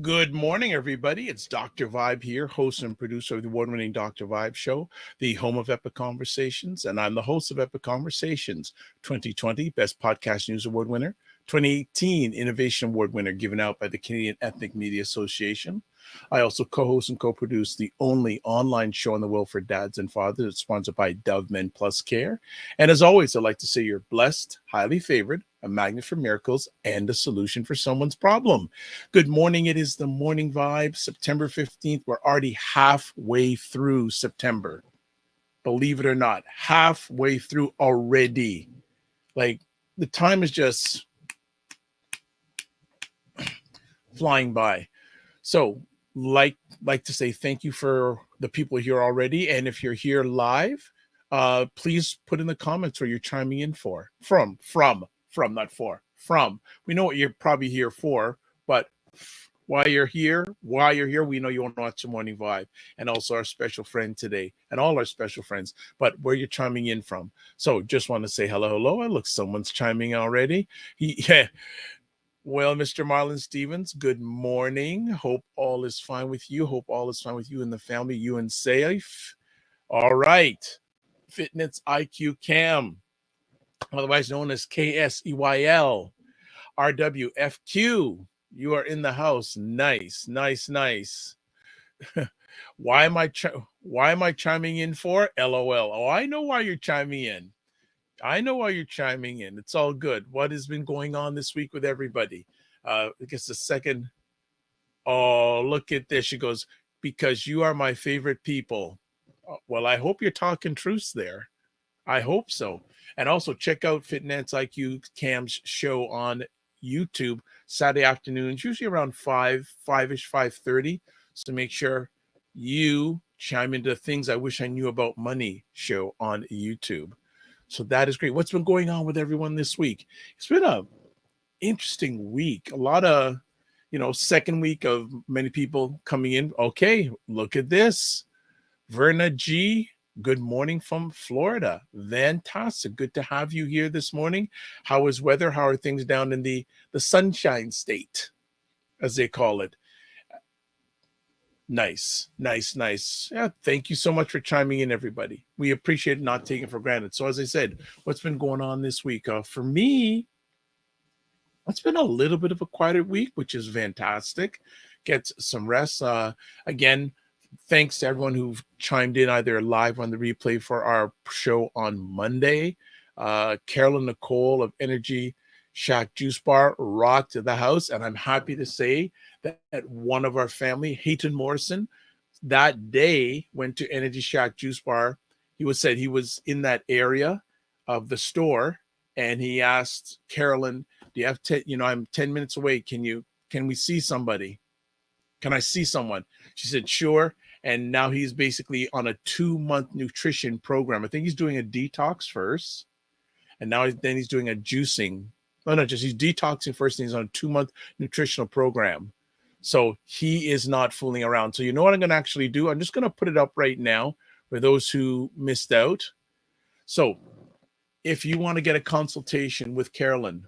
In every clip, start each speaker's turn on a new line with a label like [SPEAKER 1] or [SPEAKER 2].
[SPEAKER 1] Good morning, everybody. It's Dr. Vibe here, host and producer of the award-winning Dr. Vibe Show, the home of Epic Conversations, and I'm the host of Epic Conversations, 2020 Best Podcast News Award winner, 2018 Innovation Award winner given out by the Canadian Ethnic Media Association. I also co-host and co-produce the only online show in the world for dads and fathers. It's sponsored by Dove Men Plus Care. And as always, I'd like to say you're blessed, highly favored, a magnet for miracles, and a solution for someone's problem. Good morning. It is the Morning Vibe, September 15th. We're already halfway through September. Believe it or not, halfway through already. Like, the time is just flying by. So, like to say thank you for the people here already. And if you're here live, please put in the comments where you're chiming in from. We know what you're probably here for, but why you're here, we know you want to watch the Morning Vibe, and also our special friend today, and all our special friends, but where you're chiming in from. So just want to say hello. I look, someone's chiming already. Well, Mr. Marlon Stevens, good morning. Hope all is fine with you. Hope all is fine with you and the family, you and safe. All right. Fitness IQ Cam, otherwise known as KSEYL, RWFQ. You are in the house. Nice. Why am I chiming in for? LOL. Oh, I know why you're chiming in. It's all good. What has been going on this week with everybody? I guess the second. Oh, look at this. She goes, because you are my favorite people. Well, I hope you're talking truths there. I hope so. And also check out Fitness IQ Cam's show on YouTube Saturday afternoons, usually around 5-ish, 5:30. So make sure you chime into Things I Wish I Knew About Money show on YouTube. So that is great. What's been going on with everyone this week? It's been a interesting week. A lot of, second week of many people coming in. Okay, look at this. Verna G, good morning from Florida. Fantastic. Good to have you here this morning. How is weather? How are things down in the Sunshine State, as they call it? Nice. Yeah, thank you so much for chiming in, everybody. We appreciate it, not taking it for granted. So as I said, what's been going on this week? For me, it's been a little bit of a quieter week, which is fantastic. Get some rest. Again, thanks to everyone who chimed in either live on the replay for our show on Monday. Carolyn Nicole of Energy Shack Juice Bar rocked the house, and I'm happy to say that one of our family, Hayton Morrison, that day went to Energy Shack Juice Bar. He said he was in that area of the store, and he asked Carolyn, "Do you have I'm 10 minutes away. Can we see somebody? Can I see someone?" She said, "Sure." And now he's basically on a 2-month nutrition program. I think he's doing a detox first, and then he's doing a juicing. He's detoxing first, and he's on a 2-month nutritional program. So he is not fooling around. So you know what I'm going to actually do? I'm just going to put it up right now for those who missed out. So if you want to get a consultation with Carolyn,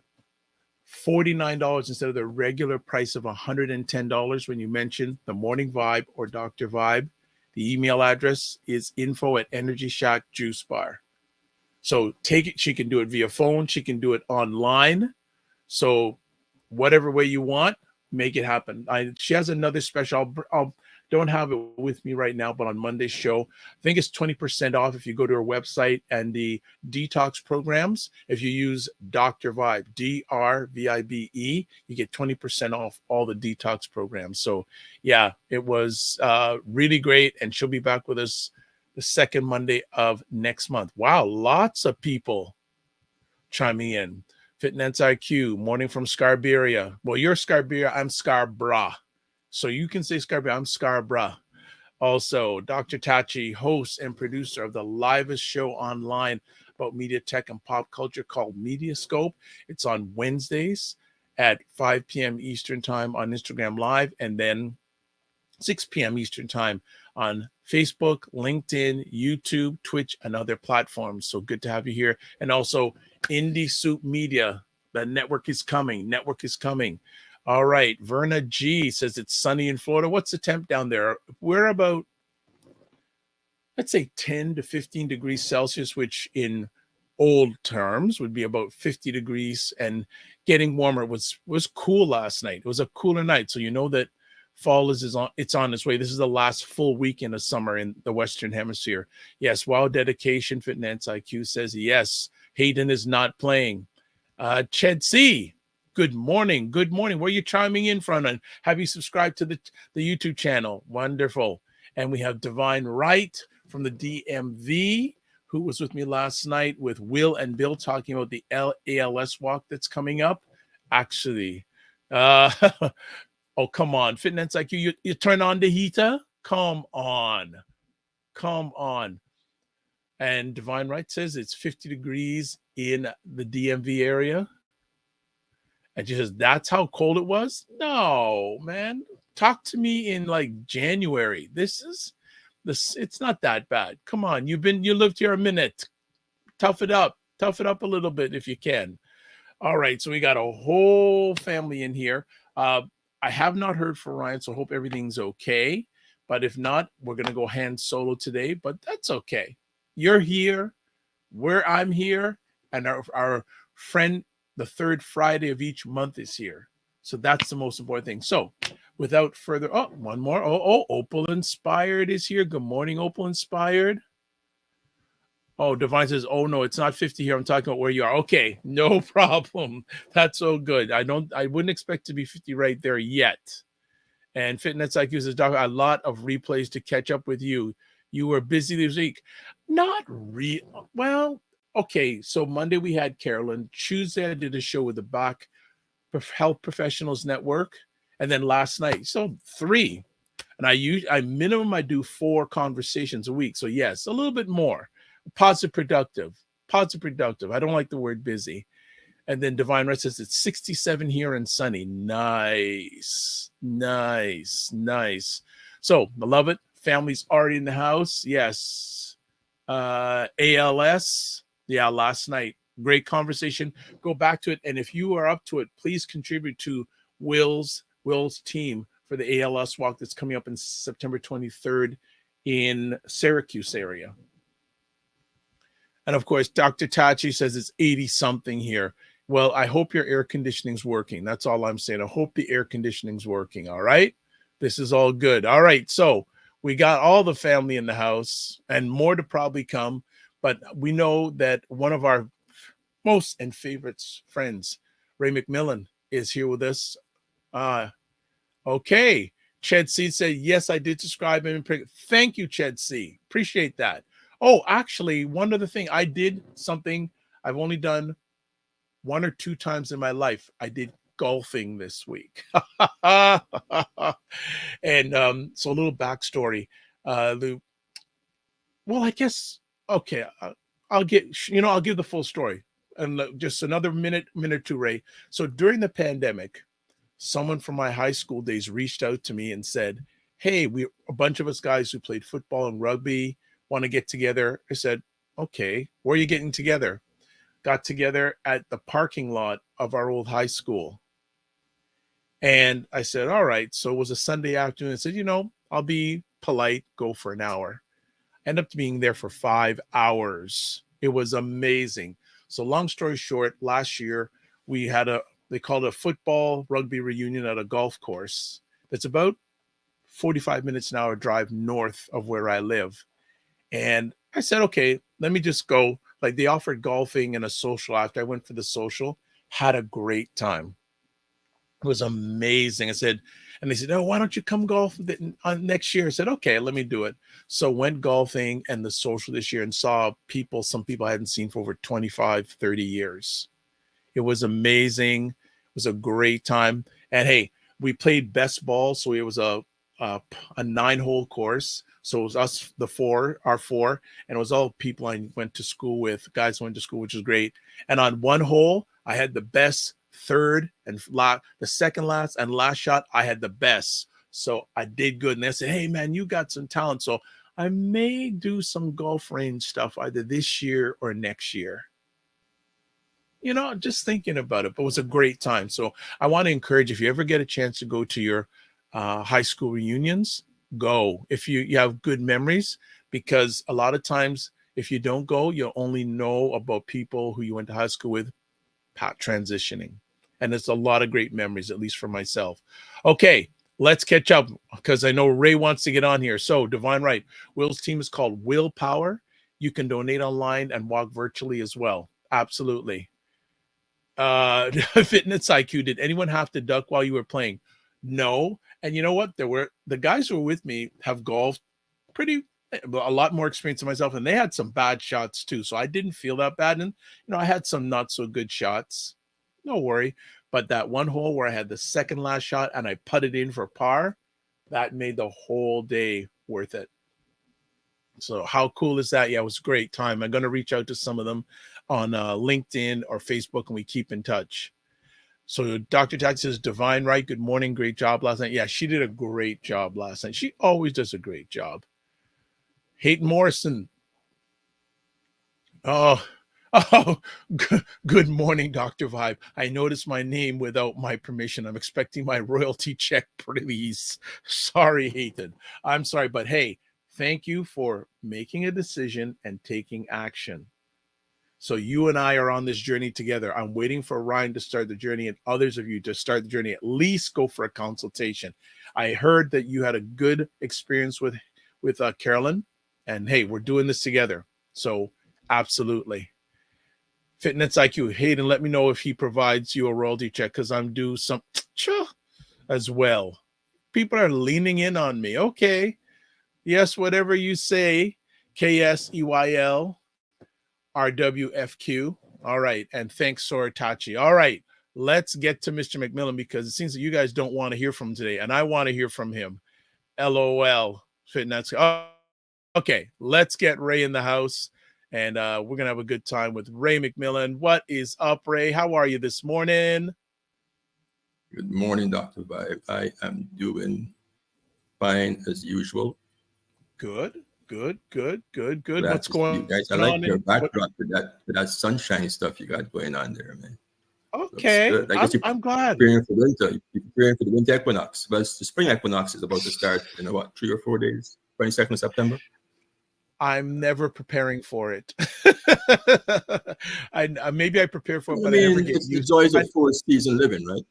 [SPEAKER 1] $49 instead of the regular price of $110 when you mention the Morning Vibe or Dr. Vibe. The email address is info@Energy Shack Juice Bar. So take it. She can do it via phone. She can do it online. So whatever way you want, make it happen. She has another special. I'll don't have it with me right now, but on Monday's show, I think it's 20% off if you go to her website and the detox programs. If you use Dr. Vibe, DRVIBE, you get 20% off all the detox programs. So yeah, it was really great. And she'll be back with us the second Monday of next month. Wow, lots of people chiming in. Fitness IQ, morning from Scarberia. Well, you're Scarberia, I'm Scarborough. So you can say Scarborough, I'm Scarborough. Also, Dr. Tachi, host and producer of the livest show online about media tech and pop culture called Mediascope. It's on Wednesdays at 5 p.m. Eastern Time on Instagram Live, and then 6 p.m. Eastern Time on Facebook, LinkedIn, YouTube, Twitch, and other platforms. So good to have you here. And also Indie Soup Media. The network is coming. Network is coming. All right. Verna G says it's sunny in Florida. What's the temp down there? We're about, let's say 10 to 15 degrees Celsius, which in old terms would be about 50 degrees and getting warmer. It was cool last night. It was a cooler night. So you know that fall is on its way. This is the last full weekend of summer in the Western Hemisphere. Yes, wow, dedication. Fitness IQ says yes. Hayden is not playing. Ched C, good morning. Good morning. Where are you chiming in from? And have you subscribed to the YouTube channel? Wonderful. And we have Divine Wright from the DMV, who was with me last night with Will and Bill talking about the ALS walk that's coming up. Actually, oh, come on. Fitness IQ, you turn on the heater? Come on. Come on. And Divine Wright says it's 50 degrees in the DMV area. And she says, that's how cold it was? No, man. Talk to me in like January. It's not that bad. Come on. You lived here a minute. Tough it up a little bit if you can. All right. So we got a whole family in here. I have not heard from Ryan, so hope everything's okay. But if not, we're going to go hand solo today, but that's okay. You're here, I'm here, and our friend, the third Friday of each month is here. So that's the most important thing. So without further, one more. Opal Inspired is here. Good morning, Opal Inspired. Oh, Divine says, oh no, it's not 50 here. I'm talking about where you are. Okay, no problem. That's so good. I wouldn't expect to be 50 right there yet. And Fitness IQ says, Doctor, a lot of replays to catch up with you. You were busy this week. Not real. Well, okay. So Monday we had Carolyn. Tuesday I did a show with the Back Health Professionals Network. And then last night, so 3. And I do 4 conversations a week. So yes, a little bit more. Positive productive. I don't like the word busy. And then Divine Right says it's 67 here and sunny. Nice. So, beloved, family's already in the house. Yes. ALS. Yeah, last night. Great conversation. Go back to it. And if you are up to it, please contribute to Will's team for the ALS walk that's coming up in September 23rd in Syracuse area. And of course, Dr. Tachi says it's 80-something here. Well, I hope your air conditioning's working. That's all I'm saying. I hope the air conditioning's working. All right. This is all good. All right. So we got all the family in the house and more to probably come. But we know that one of our most and favorites friends, Ray McMillan, is here with us. Okay. Ched C said, yes, I did subscribe. Thank you, Ched C. Appreciate that. Oh, actually, one other thing. I did something I've only done 1 or 2 times in my life. I did golfing this week. And so a little backstory. Well, I guess, okay, I'll give the full story. And just another minute or two, Ray. So during the pandemic, someone from my high school days reached out to me and said, hey, a bunch of us guys who played football and rugby want to get together. I said, okay, where are you getting together? Got together at the parking lot of our old high school. And I said, all right. So it was a Sunday afternoon. I said, I'll be polite, go for an hour. End up being there for 5 hours. It was amazing. So long story short, last year we had they called it a football rugby reunion at a golf course. That's about 45 minutes an hour drive north of where I live. And I said, okay, let me just go. Like they offered golfing and a social after. I went for the social, had a great time. It was amazing. I said, and they said, oh, why don't you come golf next year? I said, okay, let me do it. So went golfing and the social this year and saw some people I hadn't seen for over 25, 30 years. It was amazing. It was a great time. And hey, we played best ball, so it was a 9-hole course. So it was us, our four, and it was all people I went to school with, guys I went to school, which was great. And on one hole, I had the best third and the second last and last shot, I had the best. So I did good. And they said, hey, man, you got some talent. So I may do some golf range stuff either this year or next year. You know, just thinking about it, but it was a great time. So I want to encourage, if you ever get a chance to go to your high school reunions, go. If you have good memories, because a lot of times if you don't go, you'll only know about people who you went to high school with transitioning. And it's a lot of great memories, at least for myself. Okay, let's catch up, because I know Ray wants to get on here. So Divine Right, Will's team is called Willpower. You can donate online and walk virtually as well. Absolutely. Fitness IQ, did anyone have to duck while you were playing? No. And you know what? The guys who were with me have golfed a lot more experience than myself, and they had some bad shots too. So I didn't feel that bad. And I had some not so good shots. No worry. But that one hole where I had the second last shot and I putted in for par, that made the whole day worth it. So how cool is that? Yeah, it was a great time. I'm going to reach out to some of them on LinkedIn or Facebook, and we keep in touch. So Dr. Tax says, Divine Right, good morning. Great job last night. Yeah, she did a great job last night. She always does a great job. Hayden Morrison. Oh, good morning, Dr. Vibe. I noticed my name without my permission. I'm expecting my royalty check, please. Sorry, Hayden. I'm sorry, but hey, thank you for making a decision and taking action. So you and I are on this journey together. I'm waiting for Ryan to start the journey and others of you to start the journey. At least go for a consultation. I heard that you had a good experience with Carolyn, and hey, we're doing this together. So absolutely. Fitness IQ, Hayden, let me know if he provides you a royalty check, because I'm due some as well. People are leaning in on me. Okay. Yes, whatever you say. KSEYL. RWFQ. All right. And thanks, Soritachi. All right. Let's get to Mr. McMillan, because it seems that you guys don't want to hear from him today, and I want to hear from him. LOL. Fitness. Oh, okay. Let's get Ray in the house, and we're going to have a good time with Ray McMillan. What is up, Ray? How are you this morning?
[SPEAKER 2] Good morning, Dr. Vibe. I am doing fine as usual.
[SPEAKER 1] Good. What's going on?
[SPEAKER 2] Guys, I like your backdrop to that sunshiny stuff you got going on there, man.
[SPEAKER 1] Okay, I'm glad.
[SPEAKER 2] You're preparing for the winter equinox. But the spring equinox is about to start in about 3 or 4 days, 22nd of September.
[SPEAKER 1] I'm never preparing for it. Maybe I prepare for it, but I never get
[SPEAKER 2] it's
[SPEAKER 1] used
[SPEAKER 2] the joys of full season living, right?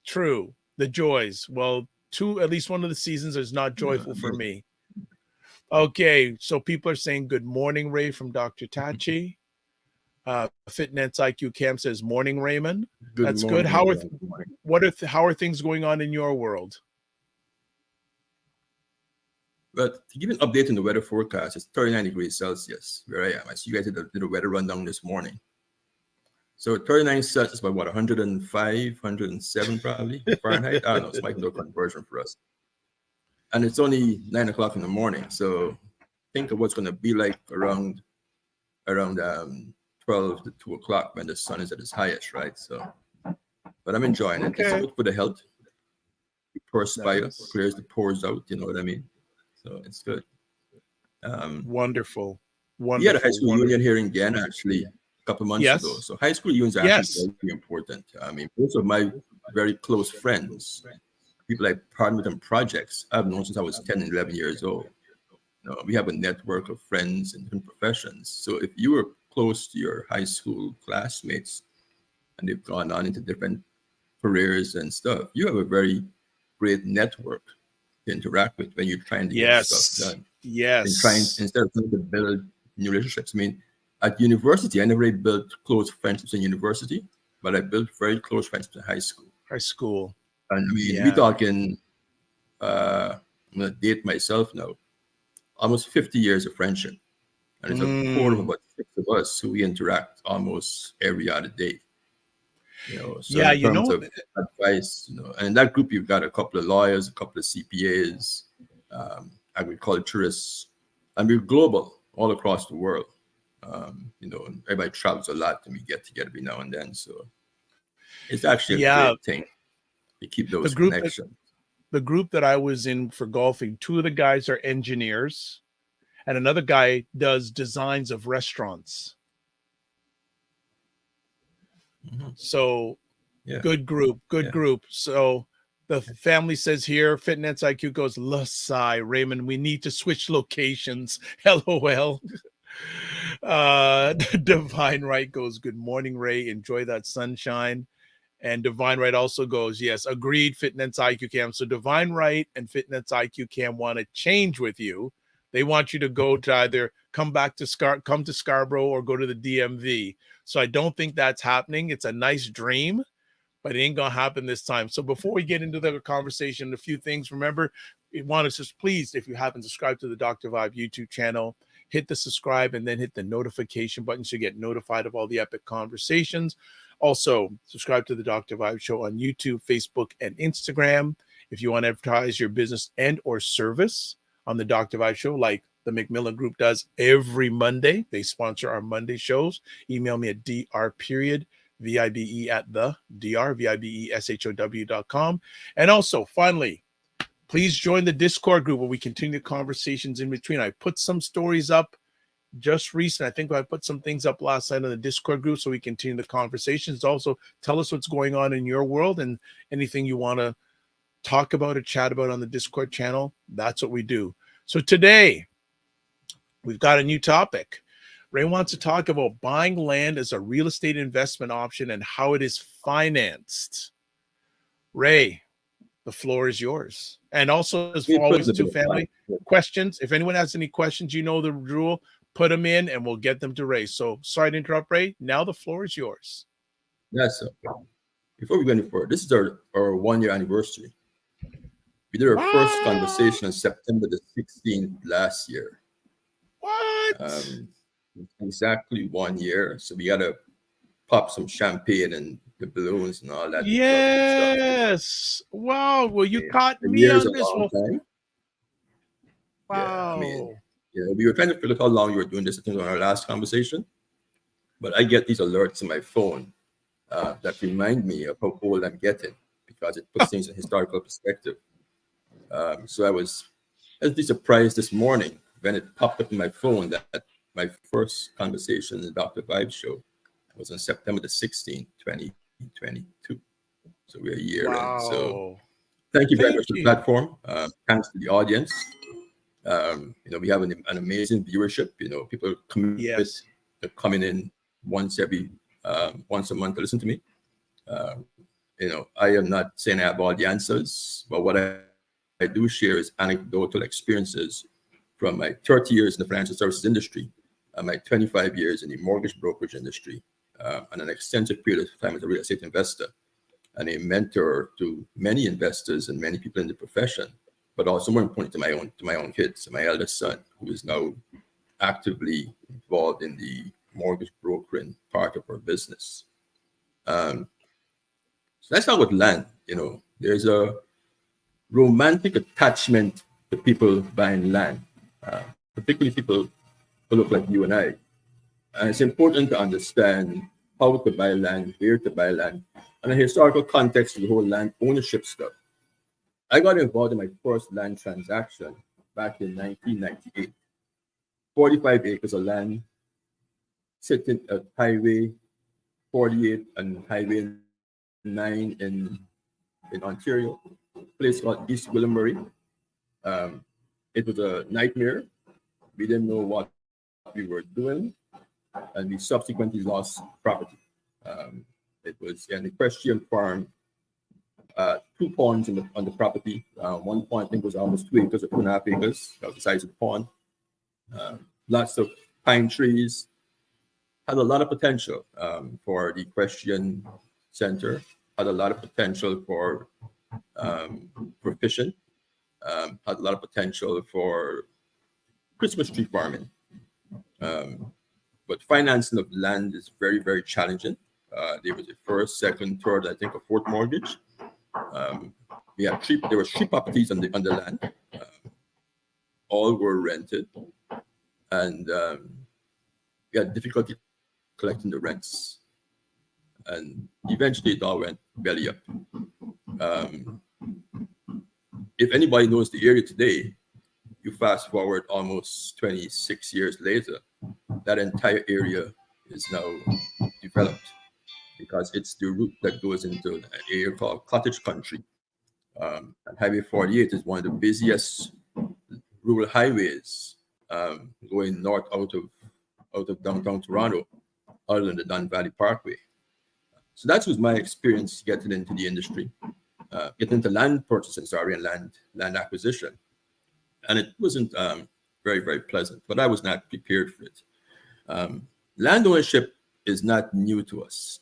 [SPEAKER 1] True, the joys. Well, at least one of the seasons is not joyful for me. Okay, so people are saying good morning, Ray, from Dr. Tachi. Fitness IQ Cam says morning, Raymond. That's good. How are things going on in your world?
[SPEAKER 2] But to give an update on the weather forecast, it's 39 degrees Celsius where I am. I see you guys did a weather rundown this morning. So 39 Celsius, about what, 105, 107 probably Fahrenheit? I don't know. It's like no conversion for us. And it's only 9 o'clock in the morning. So think of what's going to be like around 12 to 2 o'clock when the sun is at its highest, right? So, but I'm enjoying it. It's good for the health. You perspire, clears the pores out. You know what I mean? So it's good.
[SPEAKER 1] Wonderful.
[SPEAKER 2] We had a high school reunion here in Ghana actually a couple of months ago. So high school reunions are actually very important. I mean, most of my very close friends, people I partnered with on projects, I've known since I was 10 and 11 years old. We have a network of friends in different professions. So if you were close to your high school classmates and they've gone on into different careers and stuff, you have a very great network to interact with when you're trying to get stuff done. Instead of trying to build new relationships. I mean, at university, I never really built close friendships in university, but I built very close friendships in high school. And I mean, we talking, I'm going to date myself now, almost 50 years of friendship. And it's a core of about 6 of us who we interact almost every other day. So in terms of advice, and in that group, you've got a couple of lawyers, a couple of CPAs, agriculturists, and we're global all across the world. Everybody travels a lot, and we get together every now and then. So it's actually a great thing to keep those connections.
[SPEAKER 1] The group that I was in for golfing, two of the guys are engineers, and another guy does designs of restaurants. So good group. So the family says here, Fitness IQ goes, Lasai, Raymond, we need to switch locations. LOL. Divine Right goes, good morning, Ray. Enjoy that sunshine. And Divine Right also goes, yes, agreed, Fitness IQ Cam. So Divine Right and Fitness IQ Cam want to change with you. They want you to go to either come to Scarborough or go to the DMV. So I don't think that's happening. It's a nice dream, but it ain't going to happen this time. So before we get into the conversation, a few things. Remember, we want to just please, if you haven't subscribed to the Dr. Vibe YouTube channel, hit the subscribe and then hit the notification button so you get notified of all the epic conversations. Also, subscribe to the Dr. Vibe Show on YouTube, Facebook, and Instagram. If you want to advertise your business and or service on the Dr. Vibe Show, like the McMillan Group does every Monday. They sponsor our Monday shows. Email me at dr.vibe@VIBESHOW.com. And also, finally, please join the Discord group where we continue the conversations in between. I put some stories up just recent. I think I put some things up last night on the Discord group so we continue the conversations. Also, tell us what's going on in your world and anything you want to talk about or chat about on the Discord channel. That's what we do. So today, we've got a new topic. Ray wants to talk about buying land as a real estate investment option and how it is financed. Ray, the floor is yours. And also, as always, to family questions. If anyone has any questions, you know the rule. Put them in, and we'll get them to Ray. So, sorry to interrupt, Ray. Now the floor is yours.
[SPEAKER 2] Yes, sir. Before we go any further, this is our 1-year anniversary. We did our first conversation on September the 16th last year.
[SPEAKER 1] What?
[SPEAKER 2] Exactly 1 year. So we got to pop some champagne and the balloons and all that.
[SPEAKER 1] Yes. Wow. Well, you caught me on this one. Wow.
[SPEAKER 2] Yeah, we were trying to figure out how long you were doing this on our last conversation. But I get these alerts on my phone that remind me of how old I'm getting because it puts things in historical perspective. So I was pleasantly surprised this morning when it popped up in my phone that my first conversation in the Dr. Vibe Show was on September the 16th, 2022. So we're a year in. So thank you very much for the platform. Thanks to the audience. We have an amazing viewership. People coming in once a month to listen to me. I am not saying I have all the answers, but what I do share is anecdotal experiences from my 30 years in the financial services industry, my 25 years in the mortgage brokerage industry, and an extensive period of time as a real estate investor and a mentor to many investors and many people in the profession, but also more important to my own kids, my eldest son, who is now actively involved in the mortgage brokering part of our business. So let's start with land. There's a romantic attachment to people buying land, particularly people who look like you and I. And it's important to understand how to buy land, where to buy land, and the historical context of the whole land ownership stuff. I got involved in my first land transaction back in 1998. 45 acres of land sitting at Highway 48 and Highway 9 in Ontario, a place called East Gwillimbury. It was a nightmare. We didn't know what we were doing, and we subsequently lost property. It was an equestrian farm, 2 ponds on the property. One pond, I think, was almost 2 acres or 2.5 acres. That was the size of the pond. Lots of pine trees. Had a lot of potential for the equestrian center. Had a lot of potential for fishing. Had a lot of potential for Christmas tree farming. But financing of land is very, very challenging. There was a first, second, third, I think a fourth mortgage. There were three properties on the land. All were rented, and we had difficulty collecting the rents. And eventually it all went belly up. If anybody knows the area today, you fast forward almost 26 years later, that entire area is now developed because it's the route that goes into an area called Cottage Country. And Highway 48 is one of the busiest rural highways going north out of downtown Toronto, other than the Don Valley Parkway. So that was my experience getting into the industry, getting into land purchasing, and land acquisition. And it wasn't very, very pleasant, but I was not prepared for it. Land ownership is not new to us.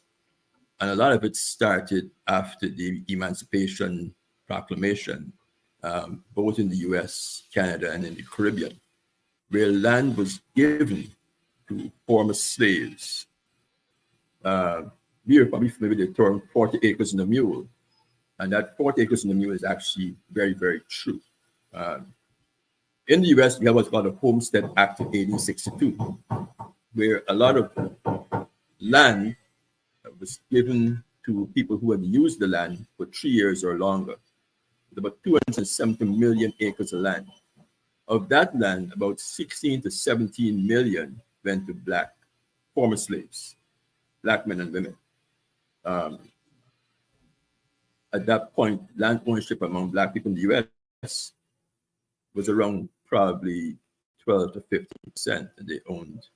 [SPEAKER 2] And a lot of it started after the Emancipation Proclamation, both in the US, Canada, and in the Caribbean, where land was given to former slaves. We are probably familiar with the term 40 acres and a mule. And that 40 acres and a mule is actually very, very true. In the US, we have what's called the Homestead Act of 1862, where a lot of land was given to people who had used the land for 3 years or longer. About 270 million acres of land. Of that land, about 16 to 17 million went to Black former slaves, Black men and women. At that point, land ownership among Black people in the US was around probably 12 to 15%, and they owned,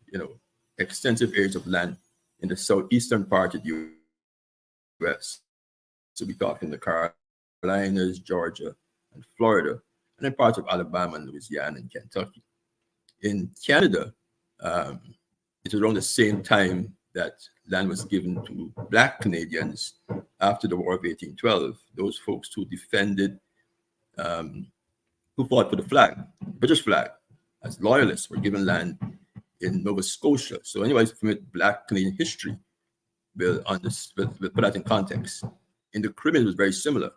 [SPEAKER 2] extensive areas of land in the southeastern part of the US. So we talk in the Carolinas, Georgia, and Florida, and then parts of Alabama, and Louisiana, and Kentucky. In Canada, it was around the same time that land was given to Black Canadians after the War of 1812. Those folks who defended, who fought for the flag, British flag, as loyalists, were given land in Nova Scotia. So anybody familiar with Black Canadian history will put that in context. In the Caribbean, it was very similar.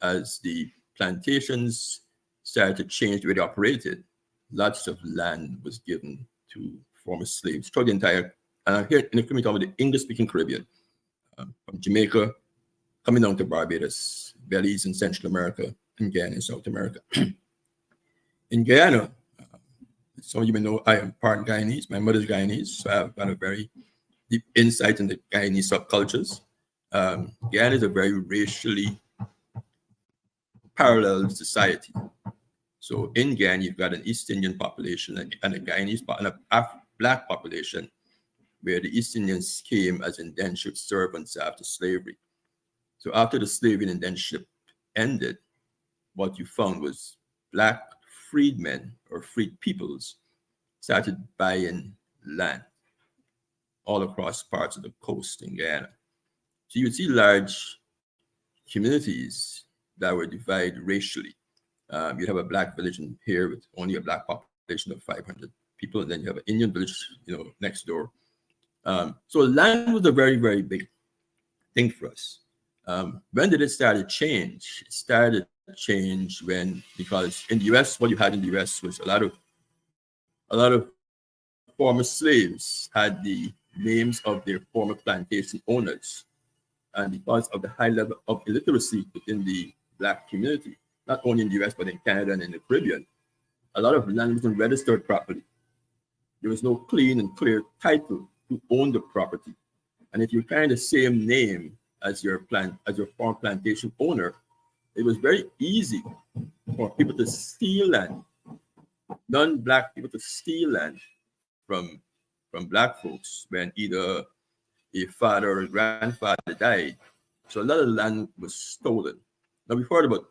[SPEAKER 2] As the plantations started to change the way they operated, lots of land was given to former slaves throughout the entire, and here in the Caribbean, with the English-speaking Caribbean, from Jamaica, coming down to Barbados, Belize in Central America, and Guyana in South America. In Guyana, some of you may know I am part Guyanese. My mother's Guyanese, so I've got a very deep insight into Guyanese subcultures. Guyana is a very racially parallel society. So in Guyana, you've got an East Indian population and a Guyanese and a Black population, where the East Indians came as indentured servants after slavery. So after the slavery and indentureship ended, what you found was Black freedmen or freed peoples started buying land all across parts of the coast in Guyana. So you would see large communities that were divided racially. You'd have a Black village in here with only a Black population of 500 people, and then you have an Indian village, next door. So land was a very, very big thing for us. When did it start to change? It started to change because in the US, what you had in the US was a lot of former slaves had the names of their former plantation owners. And because of the high level of illiteracy within the Black community, not only in the US, but in Canada and in the Caribbean, a lot of land wasn't registered properly. There was no clean and clear title to own the property. And if you carry the same name as your former plantation owner, it was very easy for people to steal land, non-Black people to steal land from Black folks when either a father or a grandfather died. So a lot of land was stolen. Now we've heard about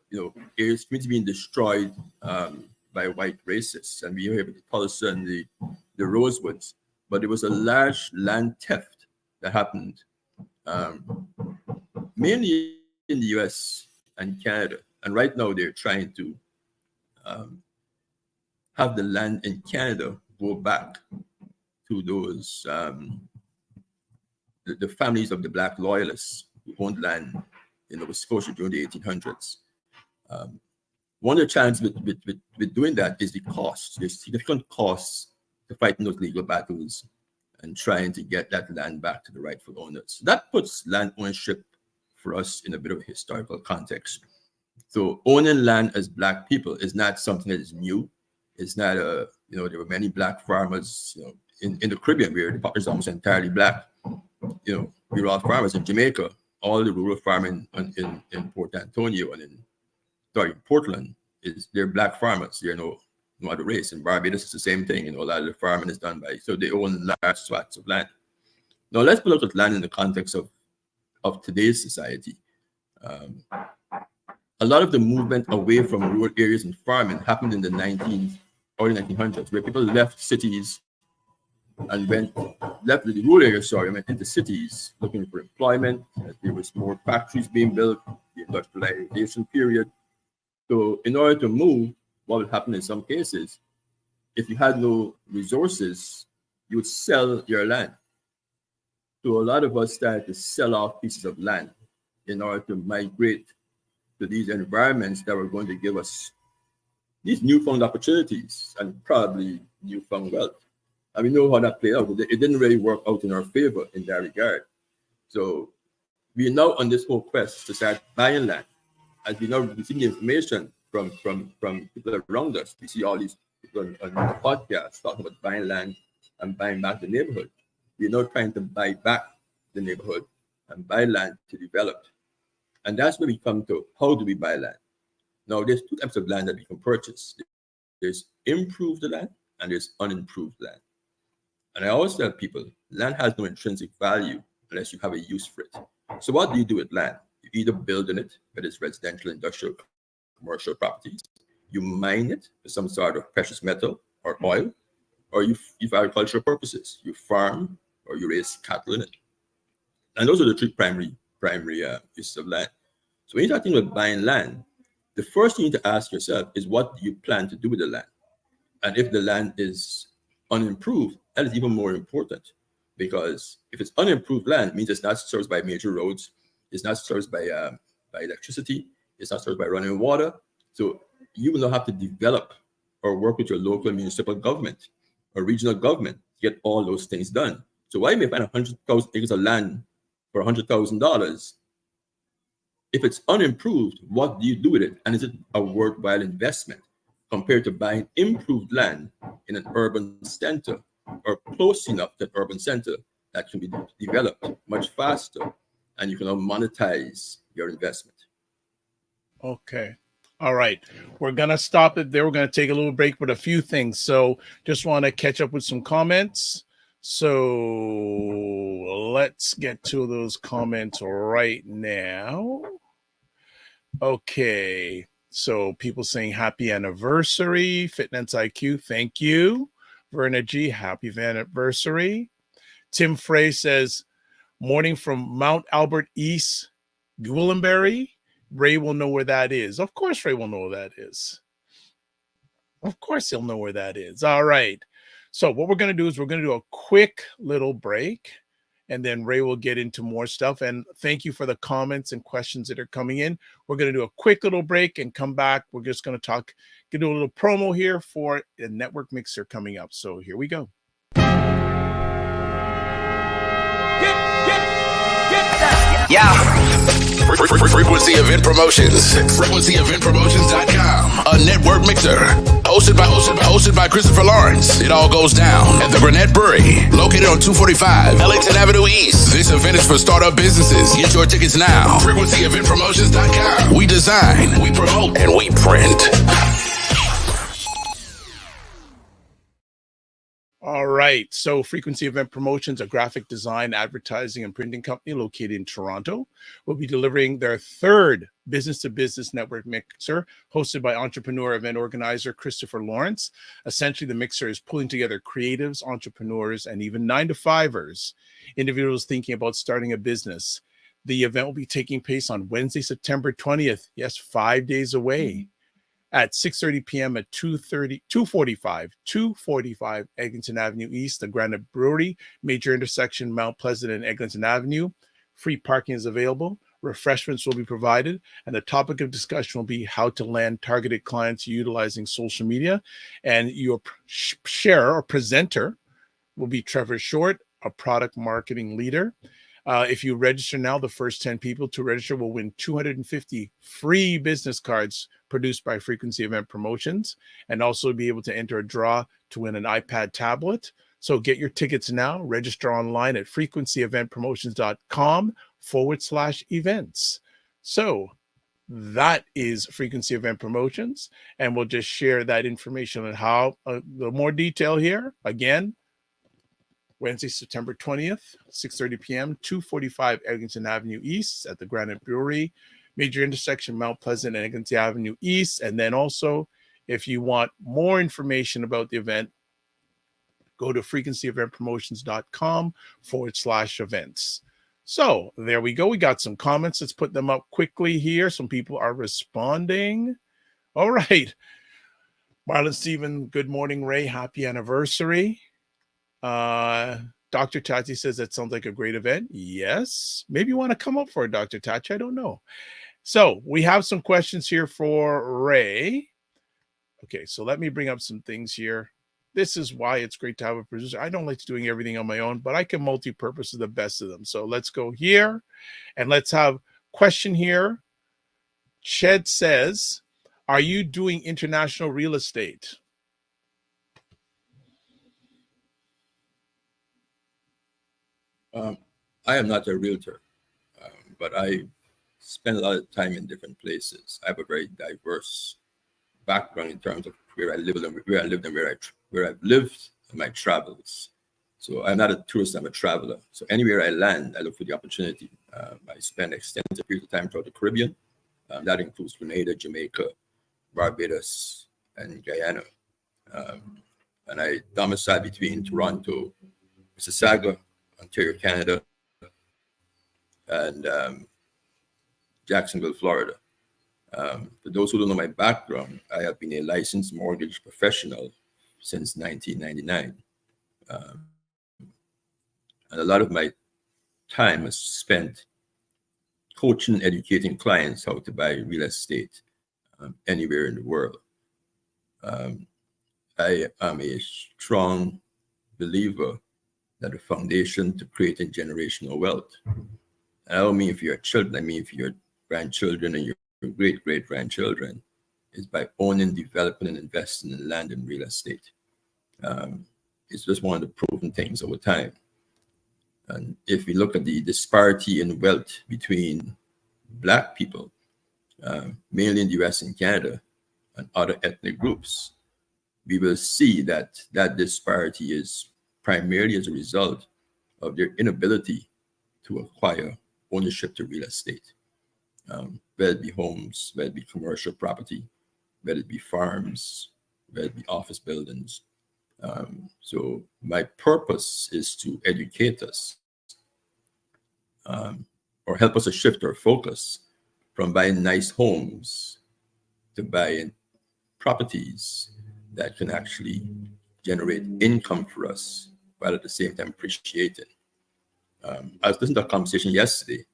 [SPEAKER 2] areas being destroyed by white racists, and we hear about the Tulsa and the Rosewoods, but there was a large land theft that happened mainly in the US and Canada. And right now they're trying to have the land in Canada go back to those the families of the Black loyalists who owned land in Nova Scotia during the 1800s. One of the challenges with doing that is the cost. There's significant costs to fighting those legal battles and trying to get that land back to the rightful owners. That puts land ownership for us in a bit of a historical context. So owning land as Black people is not something that is new. It's not there were many Black farmers, in the Caribbean where the population is almost entirely Black. We were all farmers in Jamaica. All the rural farming in Port Antonio and in Portland they're Black farmers. They're no other race. In Barbados, it's the same thing. A lot of the farming is done so they own large swaths of land. Now let's look at land in the context of today's society. A lot of the movement away from rural areas and farming happened in the early 1900s, where people left cities and left the rural areas, went into cities looking for employment. There was more factories being built, the industrialization period. So in order to move, what would happen in some cases, if you had no resources, you would sell your land. So a lot of us started to sell off pieces of land in order to migrate to these environments that were going to give us these newfound opportunities and probably newfound wealth. And we know how that played out. It didn't really work out in our favor in that regard. So we are now on this whole quest to start buying land. As we now receive the information from people around us, we see all these people on the podcast talking about buying land and buying back the neighborhood. We're now trying to buy back the neighborhood and buy land to develop. And that's where we come to how do we buy land? Now, there's two types of land that we can purchase. There's improved land and there's unimproved land. And I always tell people, land has no intrinsic value unless you have a use for it. So what do you do with land? You either build in it, whether it's residential, industrial, commercial properties. You mine it for some sort of precious metal or oil, or you for agricultural purposes. You farm or you raise cattle in it. And those are the three primary uses of land. So when you're talking about buying land, the first thing you need to ask yourself is what do you plan to do with the land? And if the land is unimproved, that is even more important, because if it's unimproved land, it means it's not served by major roads, it's not served by electricity, it's not served by running water. So you will not have to develop or work with your local municipal government or regional government to get all those things done. So while you may find 100,000 acres of land for $100,000, if it's unimproved, what do you do with it? And is it a worthwhile investment compared to buying improved land in an urban center or close enough to an urban center that can be developed much faster and you can now monetize your investment?
[SPEAKER 1] Okay. All right. We're going to stop it there. We're going to take a little break, but a few things. So just want to catch up with some comments. So let's get to those comments right now. Okay. So people saying happy anniversary. Fitness IQ, thank you. Verna G, happy anniversary. Tim Frey says, morning from Mount Albert East, Gwillimbury. Ray will know where that is. Of course, Ray will know where that is. Of course, he'll know where that is. All right. So what we're going to do is we're going to do a quick little break, and then Ray will get into more stuff. And thank you for the comments and questions that are coming in. We're going to do a quick little break and come back. We're just going to do a little promo here for a network mixer coming up. So here we go.
[SPEAKER 3] Yeah. Frequency Event Promotions. FrequencyEventPromotions.com. A network mixer. Hosted by Christopher Lawrence. It all goes down at the Grenette Brewery, located on 245 Ellington Avenue East. This event is for startup businesses. Get your tickets now. FrequencyEventPromotions.com. We design, we promote, and we print.
[SPEAKER 1] All right. So Frequency Event Promotions, a graphic design, advertising, and printing company located in Toronto, will be delivering their third business-to-business network mixer, hosted by entrepreneur event organizer Christopher Lawrence. Essentially, the mixer is pulling together creatives, entrepreneurs, and even 9-to-5ers, individuals thinking about starting a business. The event will be taking place on Wednesday, September 20th. Yes, 5 days away. at 6:30 p.m. at 245 Eglinton Avenue East, the Granite Brewery, major intersection Mount Pleasant and Eglinton Avenue. Free parking is available. Refreshments will be provided, and the topic of discussion will be how to land targeted clients utilizing social media. And your share or presenter will be Trevor Short, a product marketing leader. If you register now, the first 10 people to register will win 250 free business cards produced by Frequency Event Promotions, and also be able to enter a draw to win an iPad tablet. So get your tickets now. Register online at frequencyeventpromotions.com/events. So that is Frequency Event Promotions, and we'll just share that information on how the more detail here. Again, Wednesday, September 20th, 6:30 p.m., 245 Eglinton Avenue East at the Granite Brewery, major intersection Mount Pleasant and Eglinton Avenue East. And then also, if you want more information about the event, go to frequencyeventpromotions.com/events. So there we go. We got some comments. Let's put them up quickly here. Some people are responding. All right. Marlon Stephen, good morning, Ray. Happy anniversary. Dr. Tati says that sounds like a great event. Yes. Maybe you want to come up for it, Dr. Tati. I don't know. So we have some questions here for Ray. Okay, so let me bring up some things here. This is why it's great to have a producer. I don't like doing everything on my own, but I can multi-purpose the best of them. So let's go here and let's have question here. Ched says, are you doing international real estate?
[SPEAKER 2] I am not a realtor, but I spend a lot of time in different places. I have a very diverse background in terms of where I lived and where I've lived in my travels. So I'm not a tourist, I'm a traveler. So anywhere I land, I look for the opportunity. I spend extensive periods of time throughout the Caribbean. That includes Grenada, Jamaica, Barbados, and Guyana. And I domicile between Toronto, Mississauga, Ontario, Canada, and Jacksonville, Florida. For those who don't know my background, I have been a licensed mortgage professional since 1999. And a lot of my time is spent coaching and educating clients how to buy real estate anywhere in the world. I am a strong believer that the foundation to creating generational wealth. And I don't mean for your children, I mean for your grandchildren and your great-great-grandchildren, is by owning, developing, and investing in land and real estate. It's just one of the proven things over time. And if we look at the disparity in wealth between Black people, mainly in the US and Canada, and other ethnic groups, we will see that that disparity is primarily as a result of their inability to acquire ownership to real estate, whether it be homes, whether it be commercial property, whether it be farms, whether it be office buildings. So my purpose is to educate us or help us to shift our focus from buying nice homes to buying properties that can actually generate income for us while at the same time appreciating. I was listening to a conversation yesterday.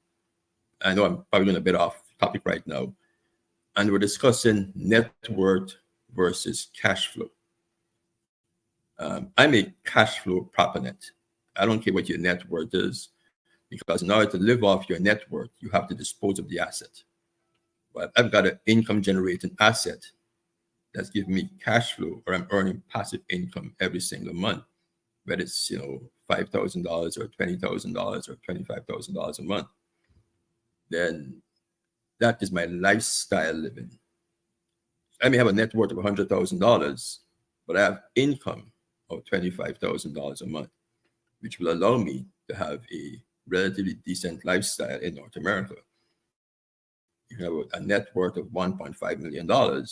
[SPEAKER 2] I know I'm probably going a bit off topic right now. And we're discussing net worth versus cash flow. I'm a cash flow proponent. I don't care what your net worth is, because in order to live off your net worth, you have to dispose of the asset. But I've got an income generating asset that's giving me cash flow, or I'm earning passive income every single month, whether it's $5,000 or $20,000 or $25,000 a month. Then that is my lifestyle living. I may have a net worth of $100,000, but I have income of $25,000 a month, which will allow me to have a relatively decent lifestyle in North America. You have a net worth of $1.5 million, an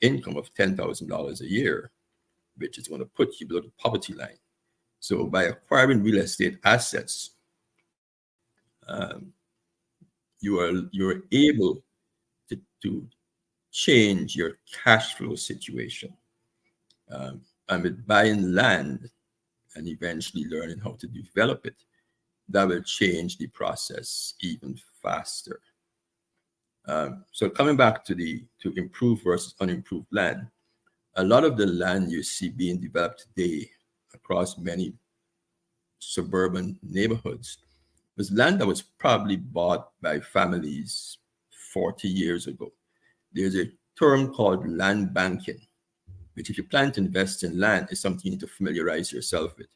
[SPEAKER 2] income of $10,000 a year, which is going to put you below the poverty line. So by acquiring real estate assets, you're able to change your cash flow situation. And with buying land and eventually learning how to develop it, that will change the process even faster. So coming back to improved versus unimproved land, a lot of the land you see being developed today across many suburban neighborhoods was land that was probably bought by families 40 years ago. There's a term called land banking, which if you plan to invest in land is something you need to familiarize yourself with.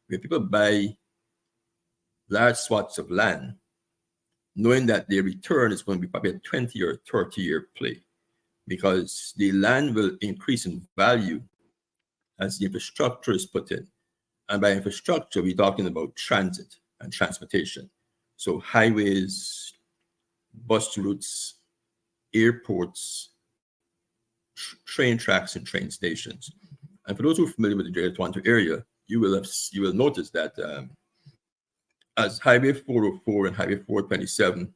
[SPEAKER 2] Where people buy large swaths of land, knowing that their return is going to be probably a 20 or 30-year play, because the land will increase in value as the infrastructure is put in. And by infrastructure, we're talking about transit and transportation. So highways, bus routes, airports, train tracks, and train stations. And for those who are familiar with the Greater Toronto area, you will notice that as Highway 404 and Highway 427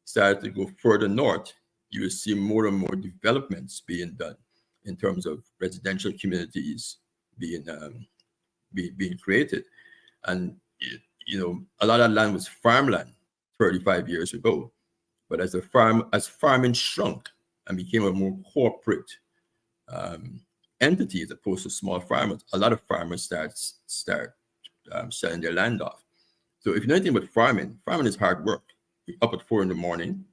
[SPEAKER 2] started to go further north, you will see more and more developments being done in terms of residential communities being created. And a lot of land was farmland 35 years ago, but as farming shrunk and became a more corporate entity as opposed to small farmers, a lot of farmers start selling their land off. So if you know anything about farming is hard work. You're up at 4 a.m. and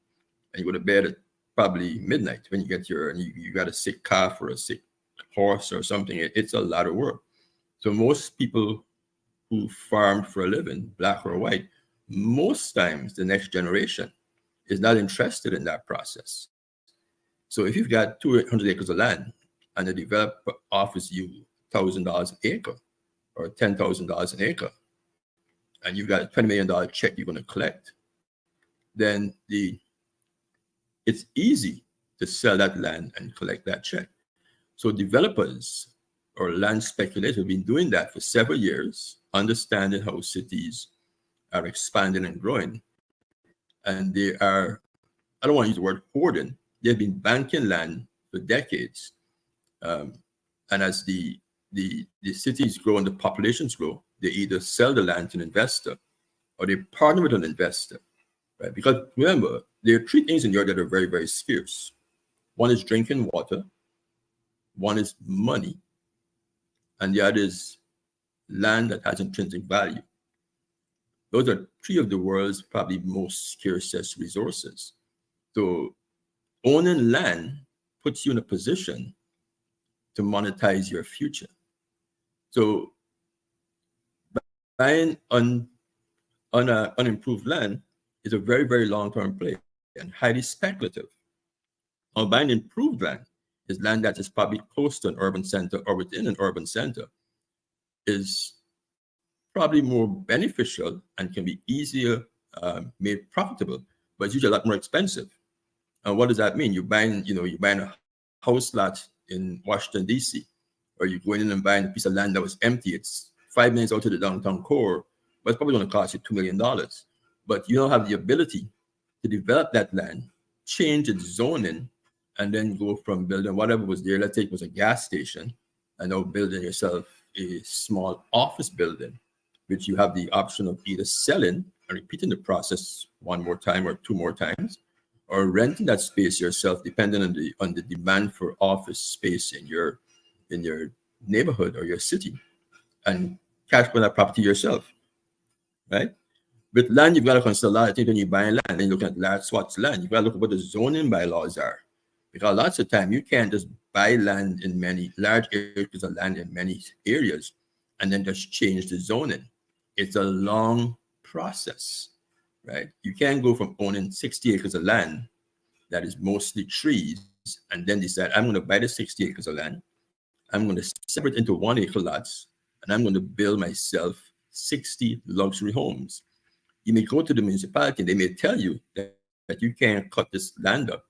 [SPEAKER 2] you go to bed at probably midnight when you get you got a sick calf or a sick horse or something. It's a lot of work. So most people who farm for a living, black or white, most times the next generation is not interested in that process. So if you've got 200 acres of land and the developer offers you $1,000 an acre or $10,000 an acre, and you've got a $20 million check you're going to collect, then it's easy to sell that land and collect that check. So developers or land speculators have been doing that for several years, understanding how cities are expanding and growing. And they are, I don't want to use the word hoarding, they've been banking land for decades. And as the cities grow and the populations grow, they either sell the land to an investor or they partner with an investor, right? Because remember, there are three things in Europe that are very, very scarce. One is drinking water, one is money, and the other is land that has intrinsic value. Those are three of the world's probably most scarcest resources. So owning land puts you in a position to monetize your future. So buying unimproved land is a very, very long-term play and highly speculative. Or buying improved land is land that is probably close to an urban center or within an urban center, is probably more beneficial and can be easier made profitable, but it's usually a lot more expensive. And what does that mean? You're buying a house lot in Washington, D.C., or you're going in and buying a piece of land that was empty. It's 5 minutes out to the downtown core, but it's probably going to cost you $2 million. But you don't have the ability to develop that land, change its zoning, and then go from building whatever was there. Let's say it was a gas station, and now building yourself a small office building, which you have the option of either selling and repeating the process one more time or two more times, or renting that space yourself, depending on the demand for office space in your neighborhood or your city, and cash for that property yourself, right? With land, you've got to consider a lot of things when you're buying land and you're looking at large swaths of land. You've got to look at what the zoning bylaws are, because lots of time you can't just buy land in many large acres of land in many areas and then just change the zoning. It's a long process, right? You can't go from owning 60 acres of land that is mostly trees and then decide, I'm going to buy the 60 acres of land, I'm going to separate into 1 acre lots, and I'm going to build myself 60 luxury homes. You may go to the municipality and they may tell you that you can't cut this land up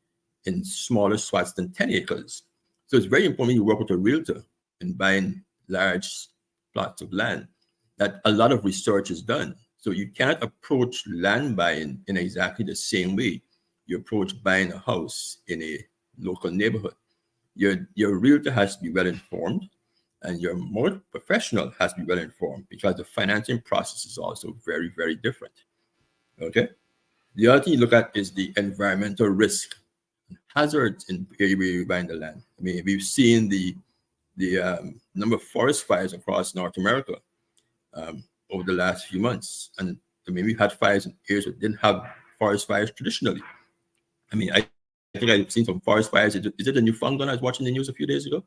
[SPEAKER 2] in smaller swaths than 10 acres. So it's very important you work with a realtor in buying large plots of land, that a lot of research is done. So you can't approach land buying in exactly the same way you approach buying a house in a local neighborhood. Your realtor has to be well informed, and your mortgage professional has to be well informed, because the financing process is also very, very different. Okay. The other thing you look at is the environmental risk, hazards in where you're buying the land. I mean, we've seen the number of forest fires across North America over the last few months. And I mean, we've had fires in areas that didn't have forest fires traditionally. I mean, I think I've seen some forest fires. Is it in Newfoundland? I was watching the news a few days ago,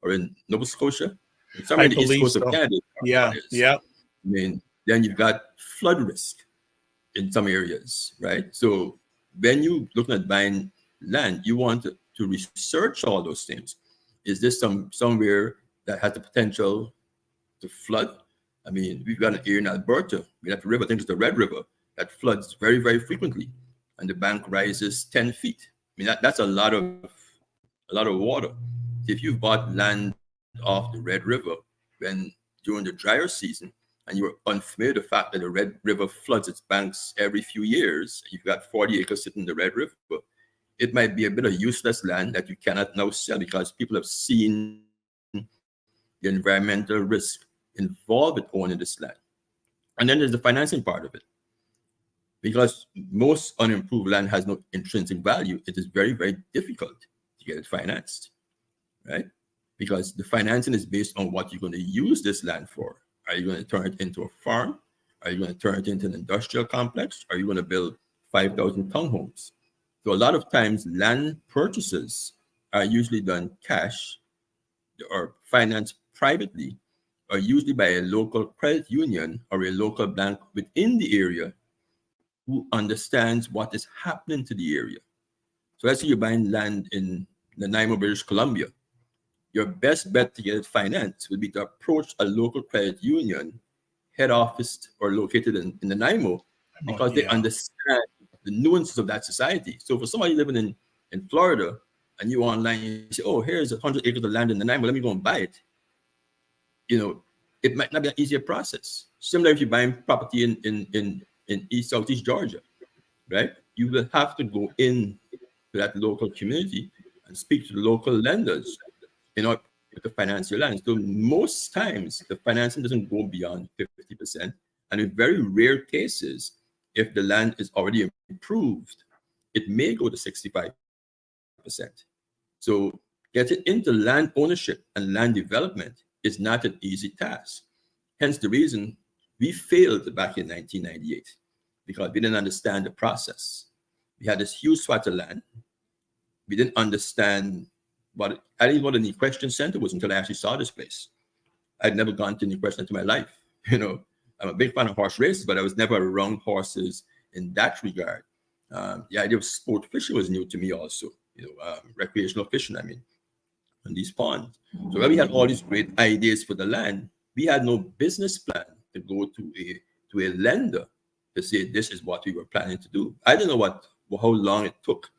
[SPEAKER 2] or in Nova Scotia, somewhere in the east coast of Canada.
[SPEAKER 1] Yeah.
[SPEAKER 2] I mean, then you've got flood risk in some areas, right? So when you looking at buying land, you want to research all those things. Is this somewhere that has the potential to flood? I mean, we've got an area in Alberta. We have a river, I think it's the Red River, that floods very, very frequently, and the bank rises 10 feet. I mean, that's a lot of water. If you've bought land off the Red River during the drier season, and you're unfamiliar with the fact that the Red River floods its banks every few years, you've got 40 acres sitting in the Red River, it might be a bit of useless land that you cannot now sell, because people have seen the environmental risk involved with owning this land. And then there's the financing part of it. Because most unimproved land has no intrinsic value, it is very, very difficult to get it financed, right? Because the financing is based on what you're going to use this land for. Are you going to turn it into a farm? Are you going to turn it into an industrial complex? Are you going to build 5,000 townhomes? So a lot of times land purchases are usually done cash or financed privately, or usually by a local credit union or a local bank within the area who understands what is happening to the area. So let's say you're buying land in Nanaimo, British Columbia. Your best bet to get it financed would be to approach a local credit union head office or located in Nanaimo, because they understand the nuances of that society. So for somebody living in Florida, and you online, you say, oh, here's 100 acres of land in Nanaimo, let me go and buy it. You know, it might not be an easier process. Similar if you're buying property in Southeast Georgia, right? You will have to go in to that local community and speak to the local lenders in order to finance your land. So most times the financing doesn't go beyond 50%. And in very rare cases, if the land is already improved, it may go to 65%. So getting into land ownership and land development is not an easy task. Hence the reason we failed back in 1998, because we didn't understand the process. We had this huge swath of land. We didn't understand I didn't go to any question center was until I actually saw this place. I'd never gone to any question center in my life. You know, I'm a big fan of horse races, but I was never around horses in that regard. The idea of sport fishing was new to me also. You know, recreational fishing, I mean, on these ponds. So when we had all these great ideas for the land, we had no business plan to go to a lender to say this is what we were planning to do. I didn't know how long it took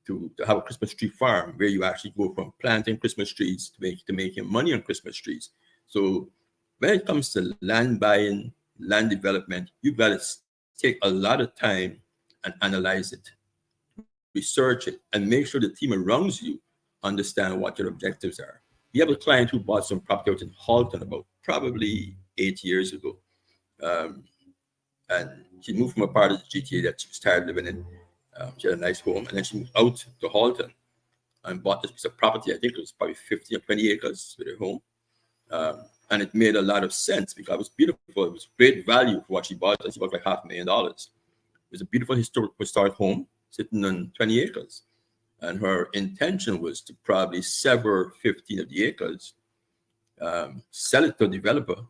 [SPEAKER 2] to have a Christmas tree farm where you actually go from planting Christmas trees to making money on Christmas trees. So when it comes to land buying, land development, you've got to take a lot of time and analyze it, research it, and make sure the team around you understand what your objectives are. We have a client who bought some property out in Halton about probably 8 years ago. And she moved from a part of the GTA that she started living in. She had a nice home, and then she moved out to Halton and bought this piece of property. I think it was probably 15 or 20 acres with her home. And it made a lot of sense because it was beautiful. It was great value for what she bought. She bought like $500,000. It was a beautiful historic home sitting on 20 acres. And her intention was to probably sever 15 of the acres, sell it to a developer,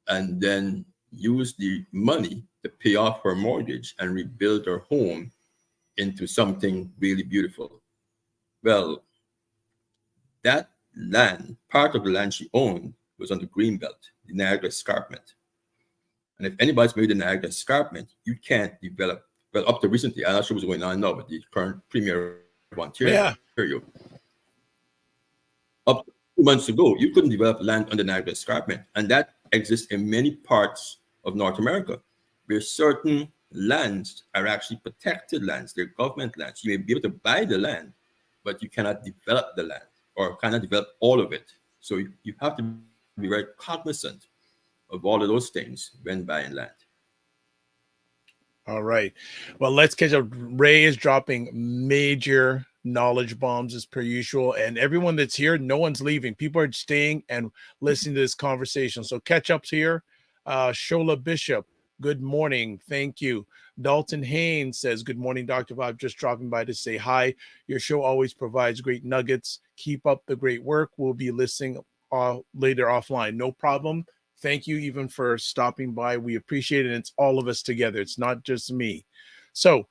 [SPEAKER 2] and then use the money to pay off her mortgage and rebuild her home into something really beautiful. Well, that land, part of the land she owned, was on the Greenbelt, the Niagara Escarpment. And if anybody's made the Niagara Escarpment, you can't develop. Well, up to recently, I'm not sure what's going on now, but the current premier of Ontario, up to 2 months ago, you couldn't develop land on the Niagara Escarpment. And that exists in many parts of North America, where certain lands are actually protected lands. They're government lands. You may be able to buy the land, but you cannot develop the land or cannot develop all of it. So you have to be very cognizant of all of those things when buying land.
[SPEAKER 1] All right. Well, let's catch up. Ray is dropping major knowledge bombs as per usual. And everyone that's here, no one's leaving. People are staying and listening to this conversation. So catch ups here. Shola Bishop, good morning. Thank you. Dalton Haynes says, good morning, Dr. Bob. Just dropping by to say hi. Your show always provides great nuggets. Keep up the great work. We'll be listening later offline. No problem. Thank you even for stopping by. We appreciate it. It's all of us together. It's not just me. So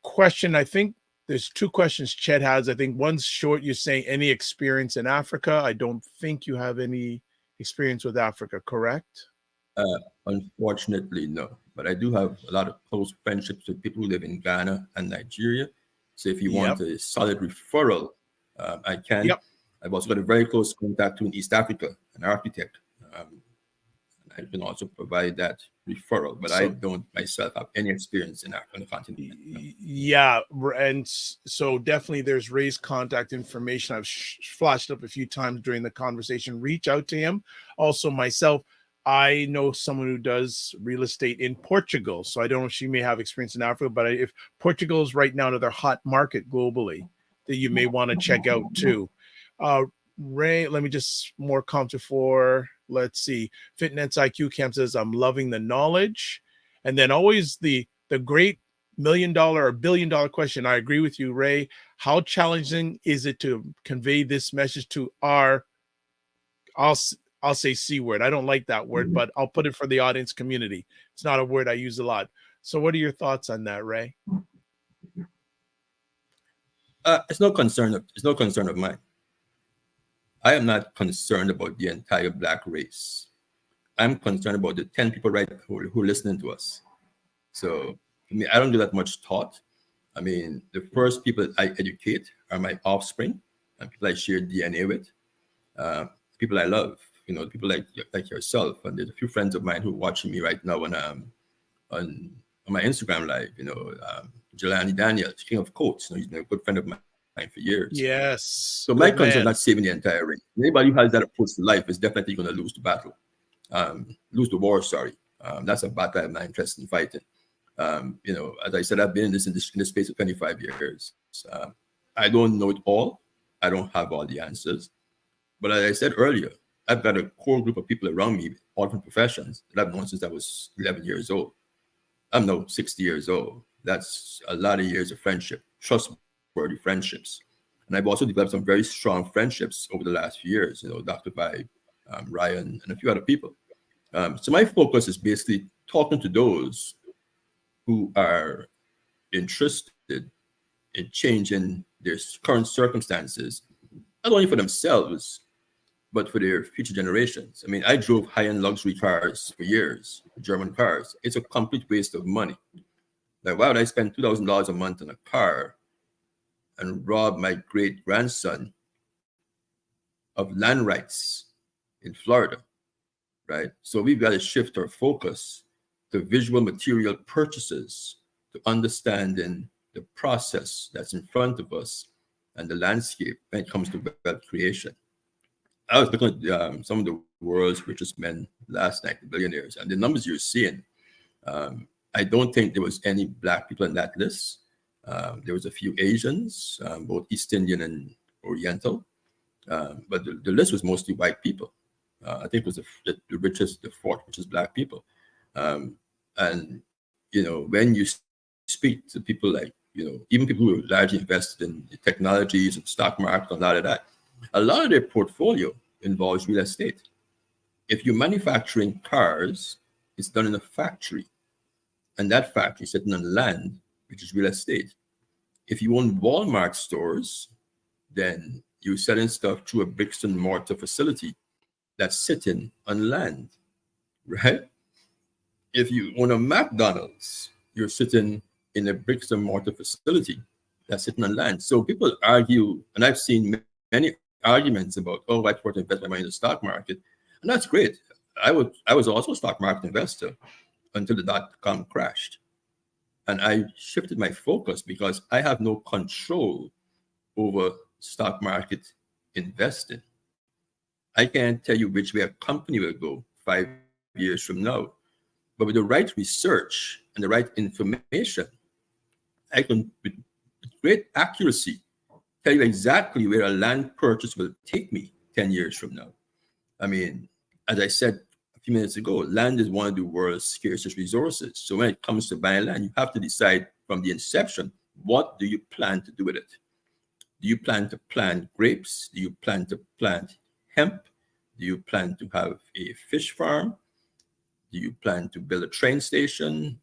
[SPEAKER 1] question, I think there's two questions Chet has. I think one's short. You're saying any experience in Africa. I don't think you have any experience with Africa, correct?
[SPEAKER 2] Unfortunately, no. But I do have a lot of close friendships with people who live in Ghana and Nigeria. So if you want a solid referral, I can.
[SPEAKER 1] Yep.
[SPEAKER 2] I've also got a very close contact to in East Africa, an architect. I can also provide that referral, but I don't myself have any experience in Africa on the continent. No.
[SPEAKER 1] Yeah, and so definitely there's Ray's contact information. I've flashed up a few times during the conversation. Reach out to him. Also myself, I know someone who does real estate in Portugal, so I don't know if she may have experience in Africa, but if Portugal is right now another hot market globally that you may want to check out too. Ray, let me just more comment for, let's see. Fitness IQ Camp says, I'm loving the knowledge. And then always the great $1 million or $1 billion question. I agree with you, Ray. How challenging is it to convey this message to our, I'll say C word. I don't like that word, but I'll put it for the audience community. It's not a word I use a lot. So what are your thoughts on that, Ray?
[SPEAKER 2] It's no concern of mine. I am not concerned about the entire Black race. I'm concerned about the 10 people who are listening to us. So, I mean, I don't do that much thought. I mean, the first people I educate are my offspring and people I share DNA with, people I love, you know, people like yourself. And there's a few friends of mine who are watching me right now on my Instagram live, you know, Jelani Daniels, King of Coats, you know, he's a good friend of mine for years.
[SPEAKER 1] Yes.
[SPEAKER 2] So my concern is not saving the entire race. Anybody who has that approach to life is definitely going to lose the battle, lose the war. Sorry, that's a battle I'm not interested in fighting. You know, as I said, I've been in this space for 25 years. I don't know it all. I don't have all the answers. But as I said earlier, I've got a core group of people around me, all different professions, that I've known since I was 11 years old. I'm now 60 years old. That's a lot of years of friendship, trustworthy friendships. And I've also developed some very strong friendships over the last few years, you know, Dr. Vibe, Ryan, and a few other people. So my focus is basically talking to those who are interested in changing their current circumstances, not only for themselves, but for their future generations. I mean, I drove high-end luxury cars for years, German cars. It's a complete waste of money. Like, why would I spend $2,000 a month on a car and rob my great-grandson of land rights in Florida, right? So we've got to shift our focus to visual material purchases, to understanding the process that's in front of us and the landscape when it comes to wealth creation. I was looking at some of the world's richest men last night, the billionaires, and the numbers you're seeing, I don't think there was any Black people in that list. There was a few Asians, both East Indian and Oriental, but the list was mostly white people. I think it was the richest, the fourth richest Black people. And, you know, when you speak to people like, you know, even people who are largely invested in technologies and stock market and a lot of their portfolio involves real estate. If you're manufacturing cars, it's done in a factory. And that factory is sitting on land, which is real estate. If you own Walmart stores, then you're selling stuff through a bricks and mortar facility that's sitting on land, right? If you own a McDonald's, you're sitting in a bricks and mortar facility that's sitting on land. So people argue, and I've seen many arguments about, oh, why to invest my money in the stock market? And that's great. I was also a stock market investor until the dot-com crashed. And I shifted my focus because I have no control over stock market investing. I can't tell you which way a company will go 5 years from now, but with the right research and the right information, I can, with great accuracy, tell you exactly where a land purchase will take me 10 years from now. I mean, as I said a few minutes ago, land is one of the world's scarcest resources. So when it comes to buying land, you have to decide from the inception, what do you plan to do with it? Do you plan to plant grapes? Do you plan to plant hemp? Do you plan to have a fish farm? Do you plan to build a train station?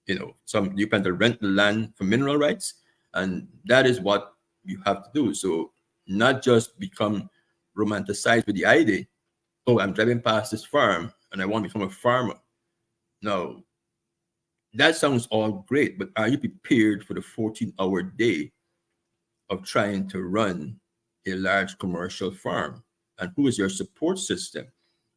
[SPEAKER 2] Do you plan to rent the land for mineral rights? And that is what you have to do. So not just become romanticized with the idea, oh, I'm driving past this farm and I want to become a farmer. No, that sounds all great, but are you prepared for the 14-hour day of trying to run a large commercial farm? And who is your support system?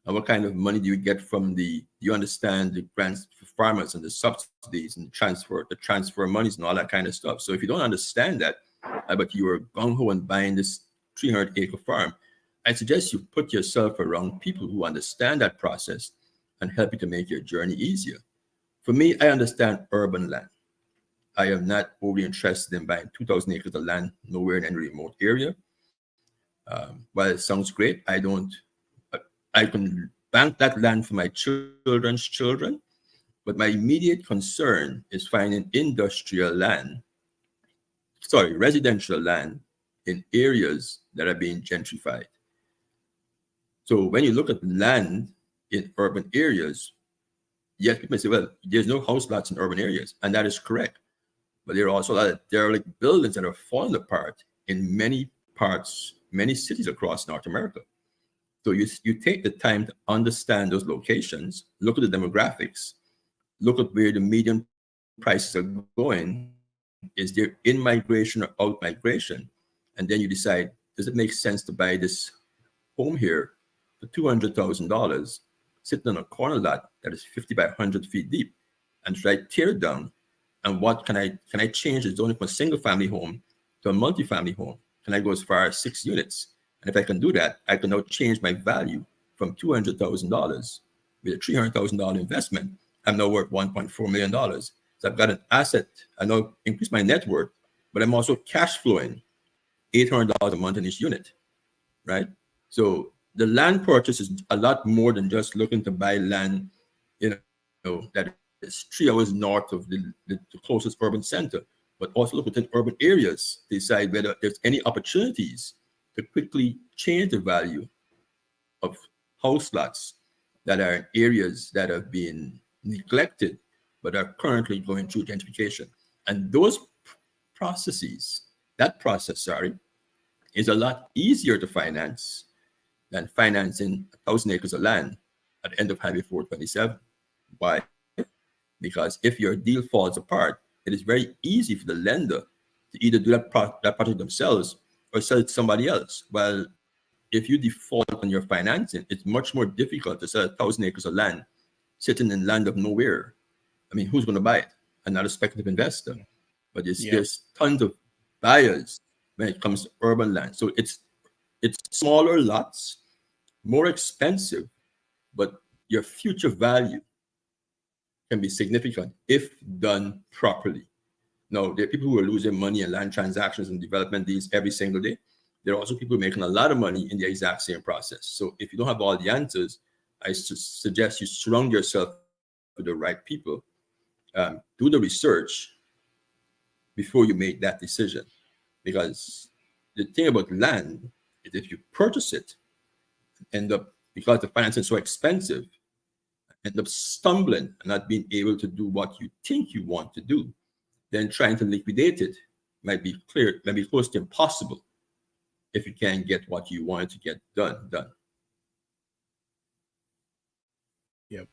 [SPEAKER 2] And what kind of money do you get from you understand the grants for farmers and the subsidies and the transfer monies and all that kind of stuff. So if you don't understand that, but you are gung-ho and buying this 300-acre farm, I suggest you put yourself around people who understand that process and help you to make your journey easier. For me, I understand urban land. I am not overly interested in buying 2,000 acres of land nowhere in any remote area. While it sounds great, I can bank that land for my children's children, but my immediate concern is finding residential land in areas that are being gentrified. So when you look at land in urban areas, yes, people say, well, there's no house lots in urban areas, and that is correct. But there are also a lot of derelict buildings that are falling apart in many cities across North America. So you take the time to understand those locations, look at the demographics, look at where the median prices are going. Is there in-migration or out-migration? And then you decide, does it make sense to buy this home here for $200,000, sitting on a corner lot that is 50 by 100 feet deep, and should I tear it down? And what can I change the zoning from a single family home to a multi-family home? Can I go as far as 6 units? And if I can do that, I can now change my value from $200,000 with a $300,000 investment. I'm now worth $1.4 million. So I've got an asset. I now increase my net worth, but I'm also cash flowing $800 a month in each unit, right? So the land purchase is a lot more than just looking to buy land, that is 3 hours north of the closest urban center, but also look within urban areas to decide whether there's any opportunities to quickly change the value of house lots that are in areas that have been neglected but are currently going through gentrification. And that process, is a lot easier to finance than financing 1,000 acres of land at the end of Highway 427. Why? Because if your deal falls apart, it is very easy for the lender to either do that project themselves or sell it to somebody else. Well, if you default on your financing, it's much more difficult to sell 1,000 acres of land sitting in land of nowhere. I mean, who's going to buy it? Another speculative investor. But there's tons of buyers when it comes to urban land. So it's smaller lots, more expensive, but your future value can be significant if done properly. Now, there are people who are losing money in land transactions and development deals every single day. There are also people making a lot of money in the exact same process. So if you don't have all the answers, I suggest you surround yourself with the right people. Do the research before you make that decision. Because the thing about land is if you purchase it, because the financing is so expensive, end up stumbling and not being able to do what you think you want to do, then trying to liquidate it might be close to impossible if you can't get what you wanted to get done.
[SPEAKER 1] Yep.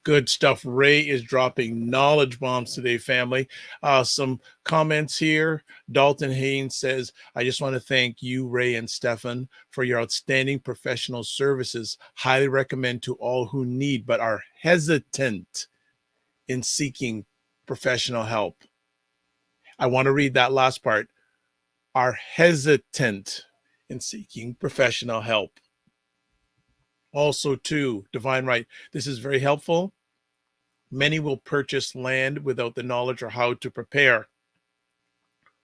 [SPEAKER 1] Good stuff. Ray is dropping knowledge bombs today, family. Some comments here. Dalton Haynes says, I just want to thank you, Ray and Stefan, for your outstanding professional services. Highly recommend to all who need but are hesitant in seeking professional help. I want to read that last part. are hesitant in seeking professional help. Also, too, Divine Right, this is very helpful. Many will purchase land without the knowledge or how to prepare.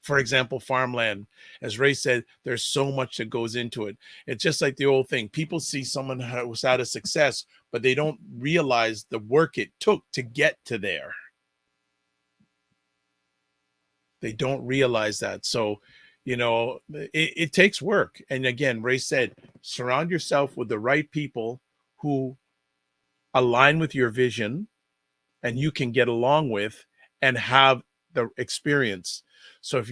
[SPEAKER 1] For example, farmland. As Ray said, there's so much that goes into it. It's just like the old thing. People see someone who's had a success, but they don't realize the work it took to get to there. They don't realize that. So, it takes work. And again, Ray said, surround yourself with the right people who align with your vision and you can get along with and have the experience. So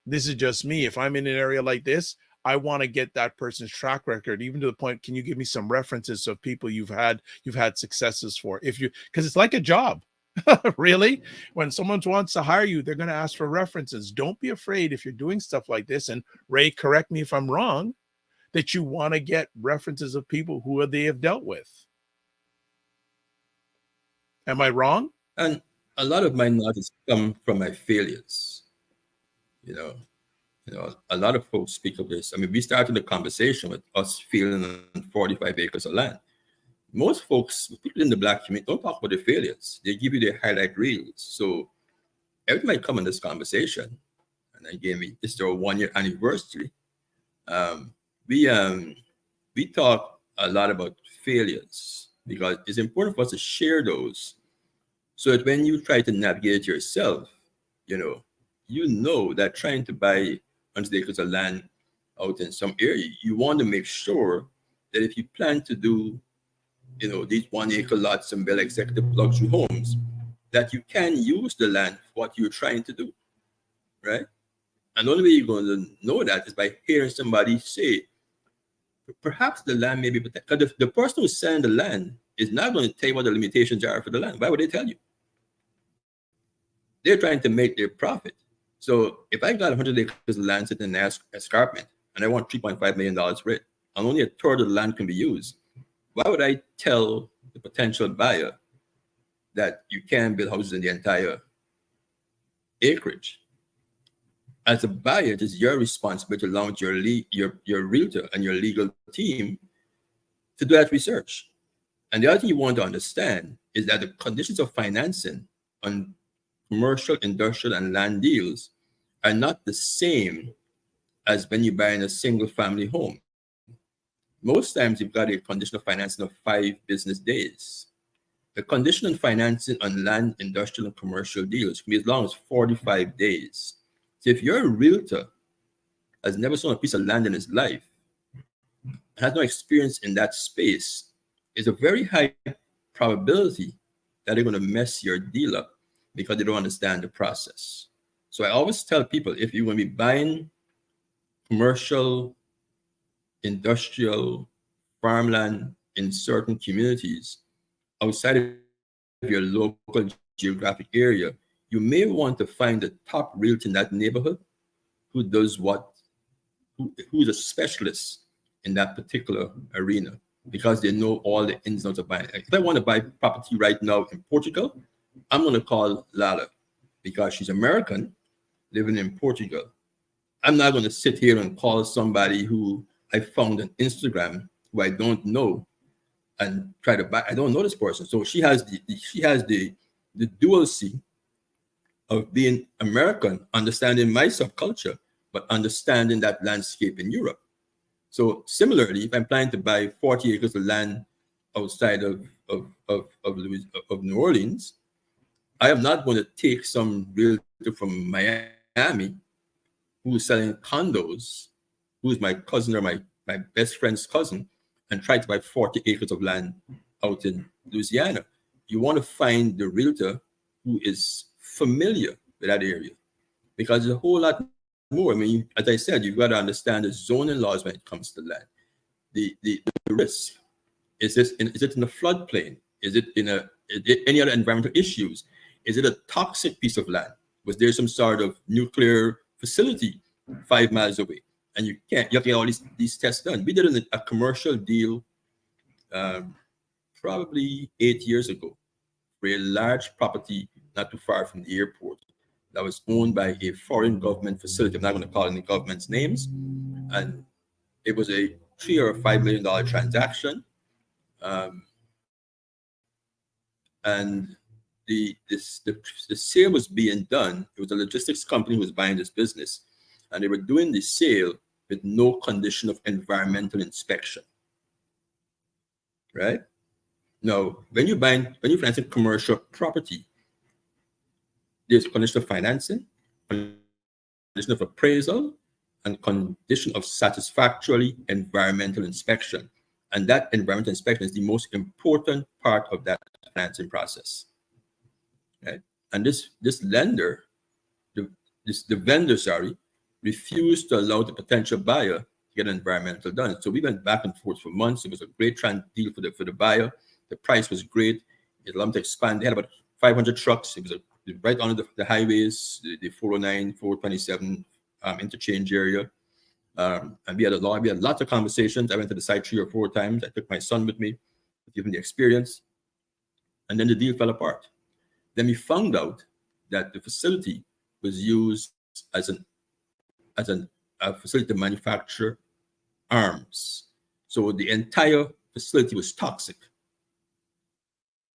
[SPEAKER 1] this is just me. If I'm in an area like this, I want to get that person's track record, even to the point, can you give me some references of people you've had successes for? Because it's like a job. Really, when someone wants to hire you, they're going to ask for references. Don't be afraid if you're doing stuff like this. And Ray, correct me if I'm wrong, that you want to get references of people who they have dealt with. Am I wrong?
[SPEAKER 2] And a lot of my knowledge come from my failures. A lot of folks speak of this. I mean, we started the conversation with us failing on 45 acres of land. Most folks, particularly in the Black community, don't talk about their failures. They give you their highlight reels. So every time I come in this conversation, and I gave me this is our 1-year anniversary, we talk a lot about failures because it's important for us to share those so that when you try to navigate yourself, you know that trying to buy 100 acres of land out in some area, you want to make sure that if you plan to do these 1-acre lots and build executive luxury homes, that you can use the land for what you're trying to do, right? And the only way you're going to know that is by hearing somebody say, perhaps the land may be protected. Because the person who's selling the land is not going to tell you what the limitations are for the land. Why would they tell you? They're trying to make their profit. So if I got 100 acres of land sitting in an escarpment and I want $3.5 million for it, and only a third of the land can be used, why would I tell the potential buyer that you can build houses in the entire acreage? As a buyer, it is your responsibility along with your realtor and your legal team to do that research. And the other thing you want to understand is that the conditions of financing on commercial, industrial, and land deals are not the same as when you're buying a single family home. Most times you've got a condition of financing of 5 business days. The condition of financing on land, industrial, and commercial deals can be as long as 45 days. So if you're a realtor, has never sold a piece of land in his life, and has no experience in that space, it's a very high probability that they're going to mess your deal up because they don't understand the process. So I always tell people, if you're going to be buying commercial, industrial, farmland in certain communities outside of your local geographic area, you may want to find the top realtor in that neighborhood who does who is a specialist in that particular arena, because they know all the ins and outs of buying. If I want to buy property right now in Portugal, I'm going to call Lala because she's American living in Portugal. I'm not going to sit here and call somebody who I found on Instagram who I don't know and try to buy. I don't know this person. So she has the duality of being American, understanding my subculture, but understanding that landscape in Europe. So similarly, if I'm planning to buy 40 acres of land outside of New Orleans, I am not going to take some realtor from Miami who's selling condos, who's my cousin or my best friend's cousin, and try to buy 40 acres of land out in Louisiana. You want to find the realtor who is familiar with that area, because there's a whole lot more. I mean, as I said, you've got to understand the zoning laws when it comes to land. The risk. Is it in a floodplain? Is it any other environmental issues? Is it a toxic piece of land? Was there some sort of nuclear facility 5 miles away? And you have to get all these tests done. We did a commercial deal probably 8 years ago for a large property not too far from the airport. that was owned by a foreign government facility. I'm not going to call any government's names. And it was a $3 or $5 million transaction. And the sale was being done. It was a logistics company who was buying this business. And they were doing the sale with no condition of environmental inspection. Right? Now, when you're financing commercial property, there's condition of financing, condition of appraisal, and condition of satisfactory environmental inspection. And that environmental inspection is the most important part of that financing process. Right? And this vendor, refused to allow the potential buyer to get environmental done. So we went back and forth for months. It was a great deal for the buyer. The price was great. It allowed them to expand. They had about 500 trucks. It was right on the highways, the 409, 427 interchange area. And we had lots of conversations. I went to the site 3 or 4 times. I took my son with me, give him the experience. And then the deal fell apart. Then we found out that the facility was used as a facility to manufacture arms. So the entire facility was toxic.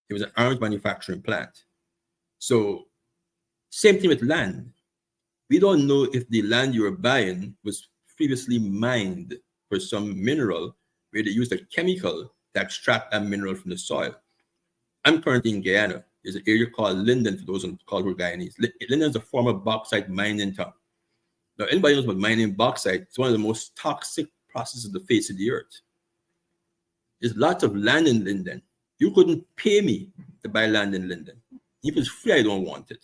[SPEAKER 2] It was an arms manufacturing plant. So same thing with land. We don't know if the land you were buying was previously mined for some mineral where they used a chemical to extract that mineral from the soil. I'm currently in Guyana. There's an area called Linden, for those who are Guyanese. Linden is a former bauxite mining town. Now, anybody knows about mining bauxite, it's one of the most toxic processes of the face of the earth. There's lots of land in Linden. You couldn't pay me to buy land in Linden. If it's free, I don't want it.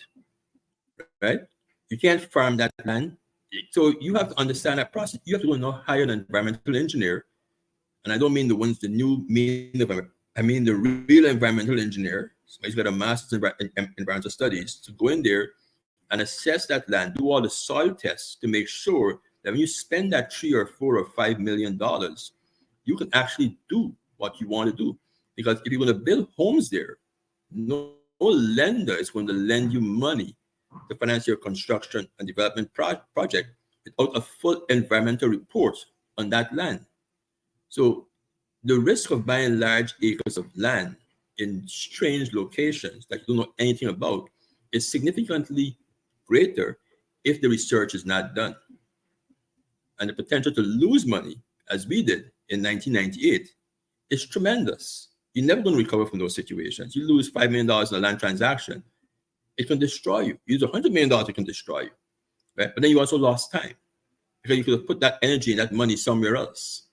[SPEAKER 2] Right? You can't farm that land. So you have to understand that process. You have to go and hire an environmental engineer. And I don't mean the ones, the new meaning of it. I mean the real environmental engineer. Somebody's got a master's in environmental studies to go in there and assess that land, do all the soil tests to make sure that when you spend that $3 or $4 or $5 million, you can actually do what you want to do. Because if you're going to build homes there, no lender is going to lend you money to finance your construction and development project without a full environmental report on that land. So the risk of buying large acres of land in strange locations that you don't know anything about is significantly greater if the research is not done. And the potential to lose money, as we did in 1998, is tremendous. You're never going to recover from those situations. You lose $5 million in a land transaction, it can destroy you. You lose $100 million, it can destroy you. Right? But then you also lost time because you could have put that energy and that money somewhere else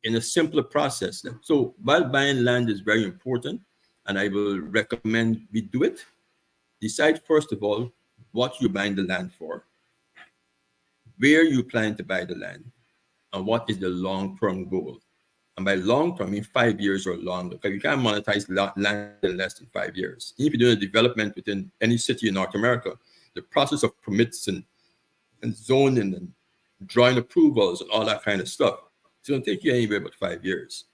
[SPEAKER 2] in a simpler process. So while buying land is very important, and I will recommend we do it, decide first of all what you're buying the land for, where you plan to buy the land, and what is the long-term goal. And by long-term, I mean 5 years or longer, because you can't monetize land in less than 5 years. If you're doing a development within any city in North America, the process of permits and zoning and drawing approvals and all that kind of stuff, it's going to take you anywhere but 5 years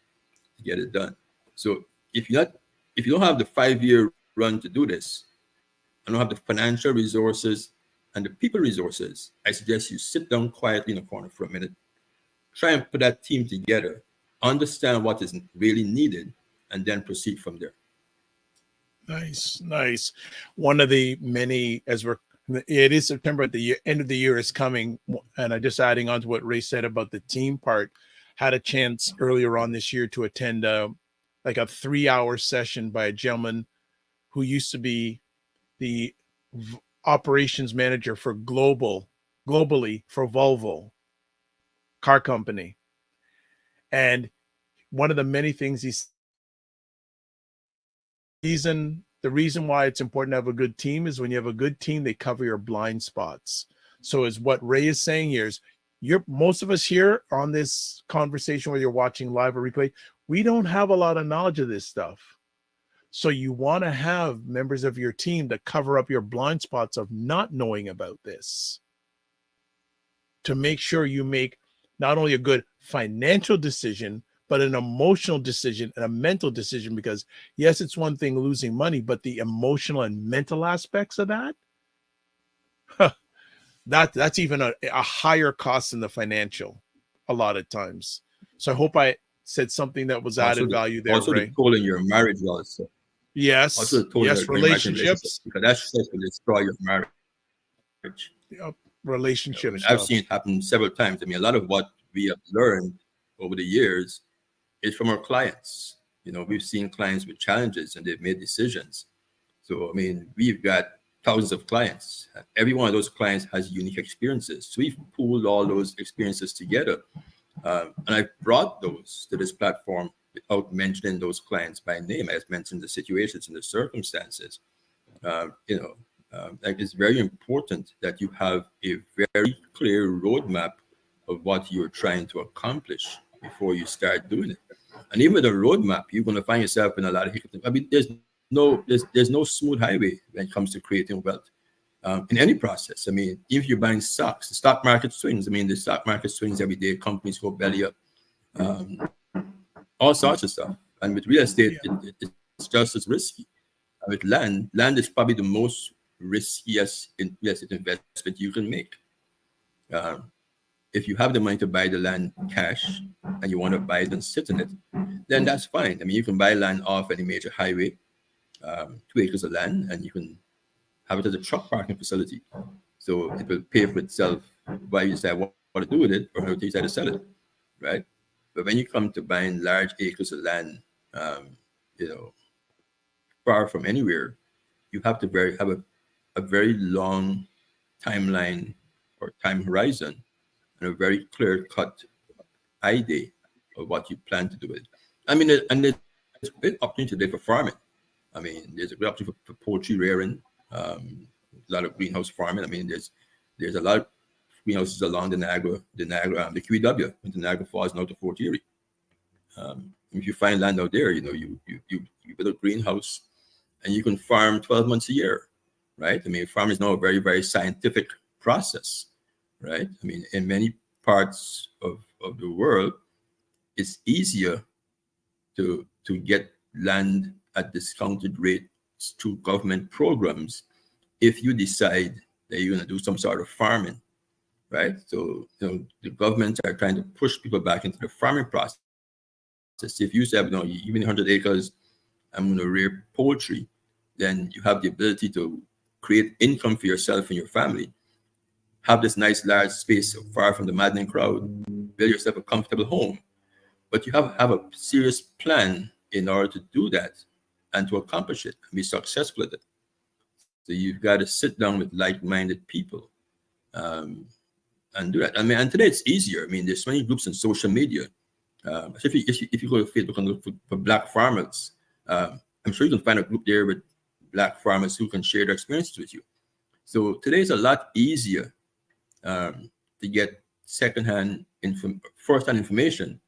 [SPEAKER 2] to get it done. So if you don't have the 5-year run to do this, and don't have the financial resources and the people resources, I suggest you sit down quietly in a corner for a minute, try and put that team together, understand what is really needed, and then proceed from there.
[SPEAKER 1] Nice. One of the many, it is September, at the end of the year is coming, and I just adding on to what Ray said about the team part, had a chance earlier on this year to attend like a 3-hour session by a gentleman who used to be the operations manager for globally for Volvo car company. And one of the many things the reason why it's important to have a good team is when you have a good team, they cover your blind spots. So is what Ray is saying here is most of us here on this conversation, whether you're watching live or replay, we don't have a lot of knowledge of this stuff. So you want to have members of your team to cover up your blind spots of not knowing about this, to make sure you make not only a good financial decision, but an emotional decision and a mental decision. Because yes, it's one thing losing money, but the emotional and mental aspects of that, that's even a higher cost than the financial a lot of times. So I hope I said something that was added value there,
[SPEAKER 2] also
[SPEAKER 1] Ray.
[SPEAKER 2] the toll in your marriage also.
[SPEAKER 1] Yes.
[SPEAKER 2] Also the toll in your
[SPEAKER 1] Relationships.
[SPEAKER 2] Because that stress will destroy your marriage.
[SPEAKER 1] Yep. Relationship
[SPEAKER 2] I mean,
[SPEAKER 1] stuff.
[SPEAKER 2] I've seen it happen several times. I mean, a lot of what we have learned over the years is from our clients. We've seen clients with challenges and they've made decisions. So, I mean, we've got thousands of clients. Every one of those clients has unique experiences. So we've pooled all those experiences together. And I've brought those to this platform without mentioning those clients by name. I just mentioned the situations and the circumstances. Like it's very important that you have a very clear roadmap of what you're trying to accomplish before you start doing it. And even with a roadmap, you're going to find yourself in a lot of hiccups. I mean, there's no smooth highway when it comes to creating wealth in any process. I mean, if you're buying stocks, the stock market swings. I mean, the stock market swings every day. Companies go belly up, all sorts of stuff. And with real estate, it's just as risky. And with land is probably the most riskiest real estate investment you can make. If you have the money to buy the land cash and you want to buy it and sit in it, then that's fine. I mean, you can buy land off any major highway, 2 acres of land, and you can have it as a truck parking facility. So it will pay for itself while you decide what to do with it or how you decide to sell it, right? But when you come to buying large acres of land, far from anywhere, you have to have a very long timeline or time horizon and a very clear-cut idea of what you plan to do with it. I mean, and there's a great opportunity today for farming. I mean, there's a great opportunity for poultry rearing, a lot of greenhouse farming. I mean, there's a lot of greenhouses along the QEW, when the Niagara Falls and out to Fort Erie. If you find land out there, you build a greenhouse and you can farm 12 months a year, right? I mean, farming is now a very, very scientific process, right? I mean, in many parts of the world, it's easier to get land at discounted rates through government programs if you decide that you're going to do some sort of farming, right? So, the governments are trying to push people back into the farming process. If you say, even 100 acres, I'm going to rear poultry, then you have the ability to create income for yourself and your family, have this nice large space far from the maddening crowd, build yourself a comfortable home. But you have to have a serious plan in order to do that and to accomplish it and be successful at it. So you've got to sit down with like-minded people and do that. I mean, and today it's easier. I mean, there's so many groups on social media. If you go to Facebook and look for Black farmers, I'm sure you can find a group there with Black farmers who can share their experiences with you. So today is a lot easier to get first-hand information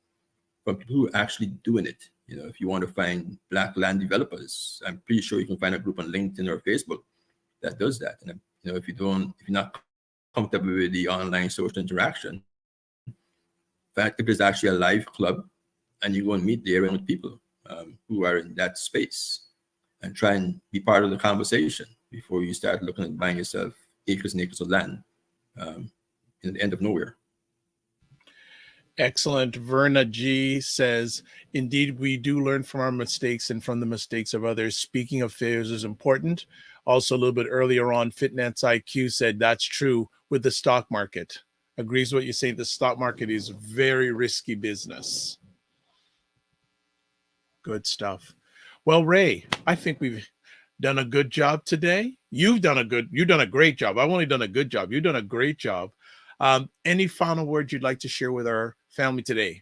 [SPEAKER 2] from people who are actually doing it. If you want to find Black land developers, I'm pretty sure you can find a group on LinkedIn or Facebook that does that. And if you're not comfortable with the online social interaction, in fact, if there's actually a live club and you go and meet there with people who are in that space and try and be part of the conversation before you start looking at buying yourself acres and acres of land in the end of nowhere.
[SPEAKER 1] Excellent. Verna G says, indeed, we do learn from our mistakes and from the mistakes of others. Speaking of failures is important. Also, a little bit earlier on, Fitness IQ said that's true with the stock market. Agrees with what you're saying. The stock market is very risky business. Good stuff. Well, Ray, I think we've done a good job today. You've done a great job. I've only done a good job. You've done a great job. Any final words you'd like to share with our family today?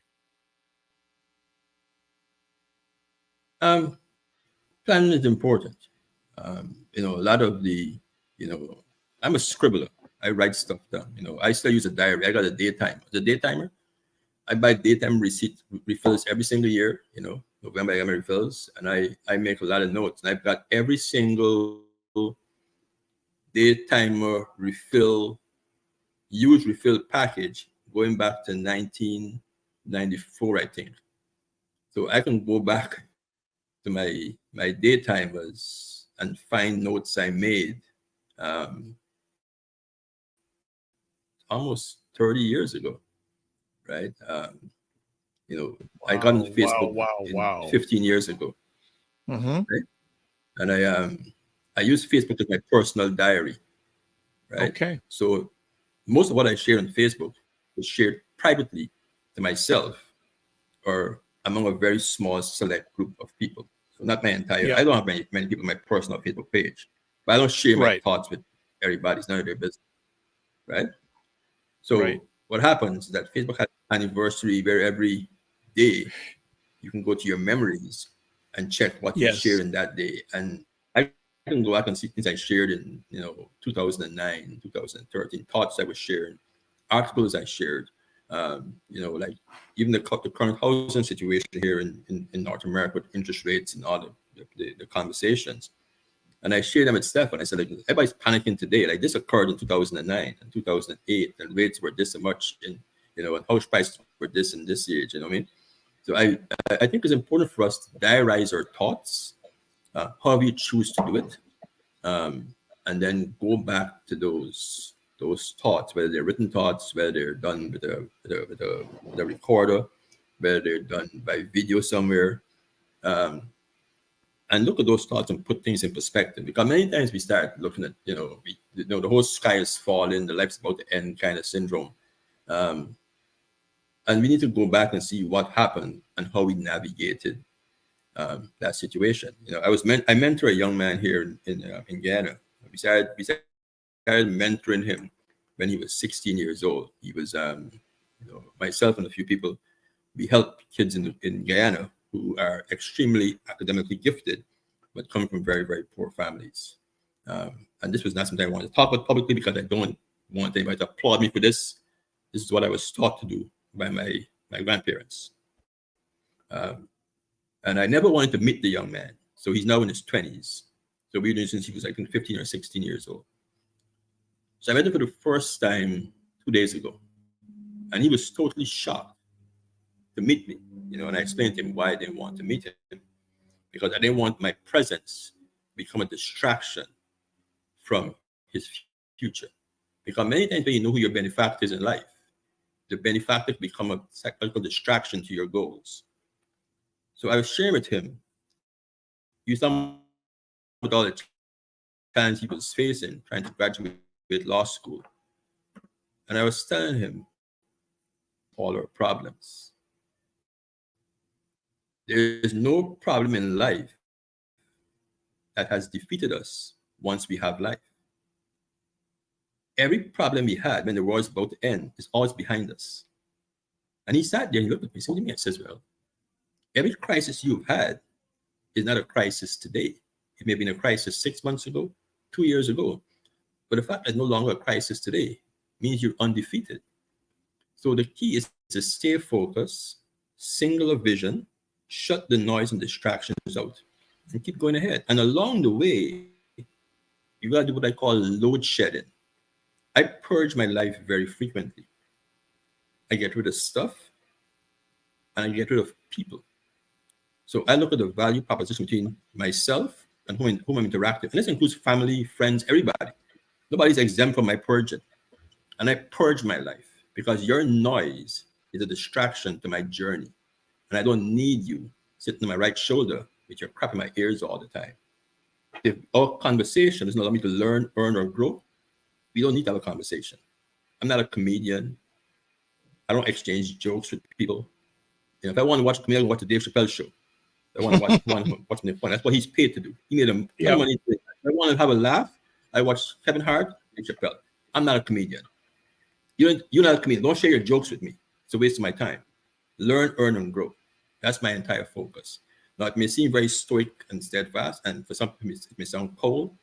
[SPEAKER 2] Planning is important. A lot of I'm a scribbler. I write stuff down. I still use a diary. I got a daytimer. The daytimer, I buy daytime refills every single year. November I get my refills, and I make a lot of notes. And I've got every single daytimer used refill package going back to 1994, I think. So I can go back to my daytimers and find notes I made almost 30 years ago, right? I got on Facebook 15 years ago, right? And I use Facebook as my personal diary, right?
[SPEAKER 1] Okay.
[SPEAKER 2] So most of what I share on Facebook is shared privately to myself or among a very small select group of people. So not my entire, I don't have many people on my personal Facebook page, but I don't share my thoughts with everybody. It's none of their business, right? So what happens is that Facebook has an anniversary where every day you can go to your memories and check what you shared in that day. And I can go back and see things I shared in 2009, 2013, thoughts I was sharing, articles I shared, like even the current housing situation here in North America with interest rates and all the conversations. And I shared them with Stefan. I said, like, everybody's panicking today. Like, this occurred in 2009 and 2008, and rates were this much, and and house prices were this and this age. You know what I mean? So I think it's important for us to diarize our thoughts, however you choose to do it, and then go back to those thoughts, whether they're written thoughts, whether they're done with a recorder, whether they're done by video somewhere. And look at those thoughts and put things in perspective. Because many times we start looking at, the whole sky is falling, the life's about to end kind of syndrome. And we need to go back and see what happened and how we navigated that situation. I mentor a young man here in Ghana. We started mentoring him when he was 16 years old. He was, myself and a few people, we help kids in Guyana who are extremely academically gifted, but come from very, very poor families. And this was not something I wanted to talk about publicly because I don't want anybody to applaud me for this. This is what I was taught to do by my grandparents. And I never wanted to meet the young man. So he's now in his 20s. So we knew since he was, I think, 15 or 16 years old. So I met him for the first time 2 days ago. And he was totally shocked to meet me, and I explained to him why I didn't want to meet him, because I didn't want my presence become a distraction from his future. Because many times when you know who your benefactor is in life, the benefactor can become a psychological distraction to your goals. So I was sharing with him, you saw with all the challenges he was facing, trying to graduate law school. And I was telling him all our problems. There is no problem in life that has defeated us once we have life. Every problem we had when the war is about to end is always behind us. And he sat there and he looked at me and said, "What do you mean?" I says, "Well, every crisis you've had is not a crisis today. It may have been a crisis 6 months ago, 2 years ago. But the fact that it's no longer a crisis today means you're undefeated. So the key is to stay focused, singular vision, shut the noise and distractions out, and keep going ahead. And along the way, you got to do what I call load shedding. I purge my life very frequently. I get rid of stuff, and I get rid of people. So I look at the value proposition between myself and whom I'm interacting. And this includes family, friends, everybody. Nobody's exempt from my purging. And I purge my life because your noise is a distraction to my journey. And I don't need you sitting on my right shoulder with your crap in my ears all the time. If our conversation doesn't allow me to learn, earn, or grow, we don't need to have a conversation. I'm not a comedian. I don't exchange jokes with people. If I want to watch comedian, I watch the Dave Chappelle show. I want to watch him fun. That's what he's paid to do. He made him money. If I want to have a laugh, I watch Kevin Hart and Chappelle. I'm not a comedian. You're not a comedian. Don't share your jokes with me. It's a waste of my time. Learn, earn, and grow. That's my entire focus. Now, it may seem very stoic and steadfast, and for some people, it may sound cold.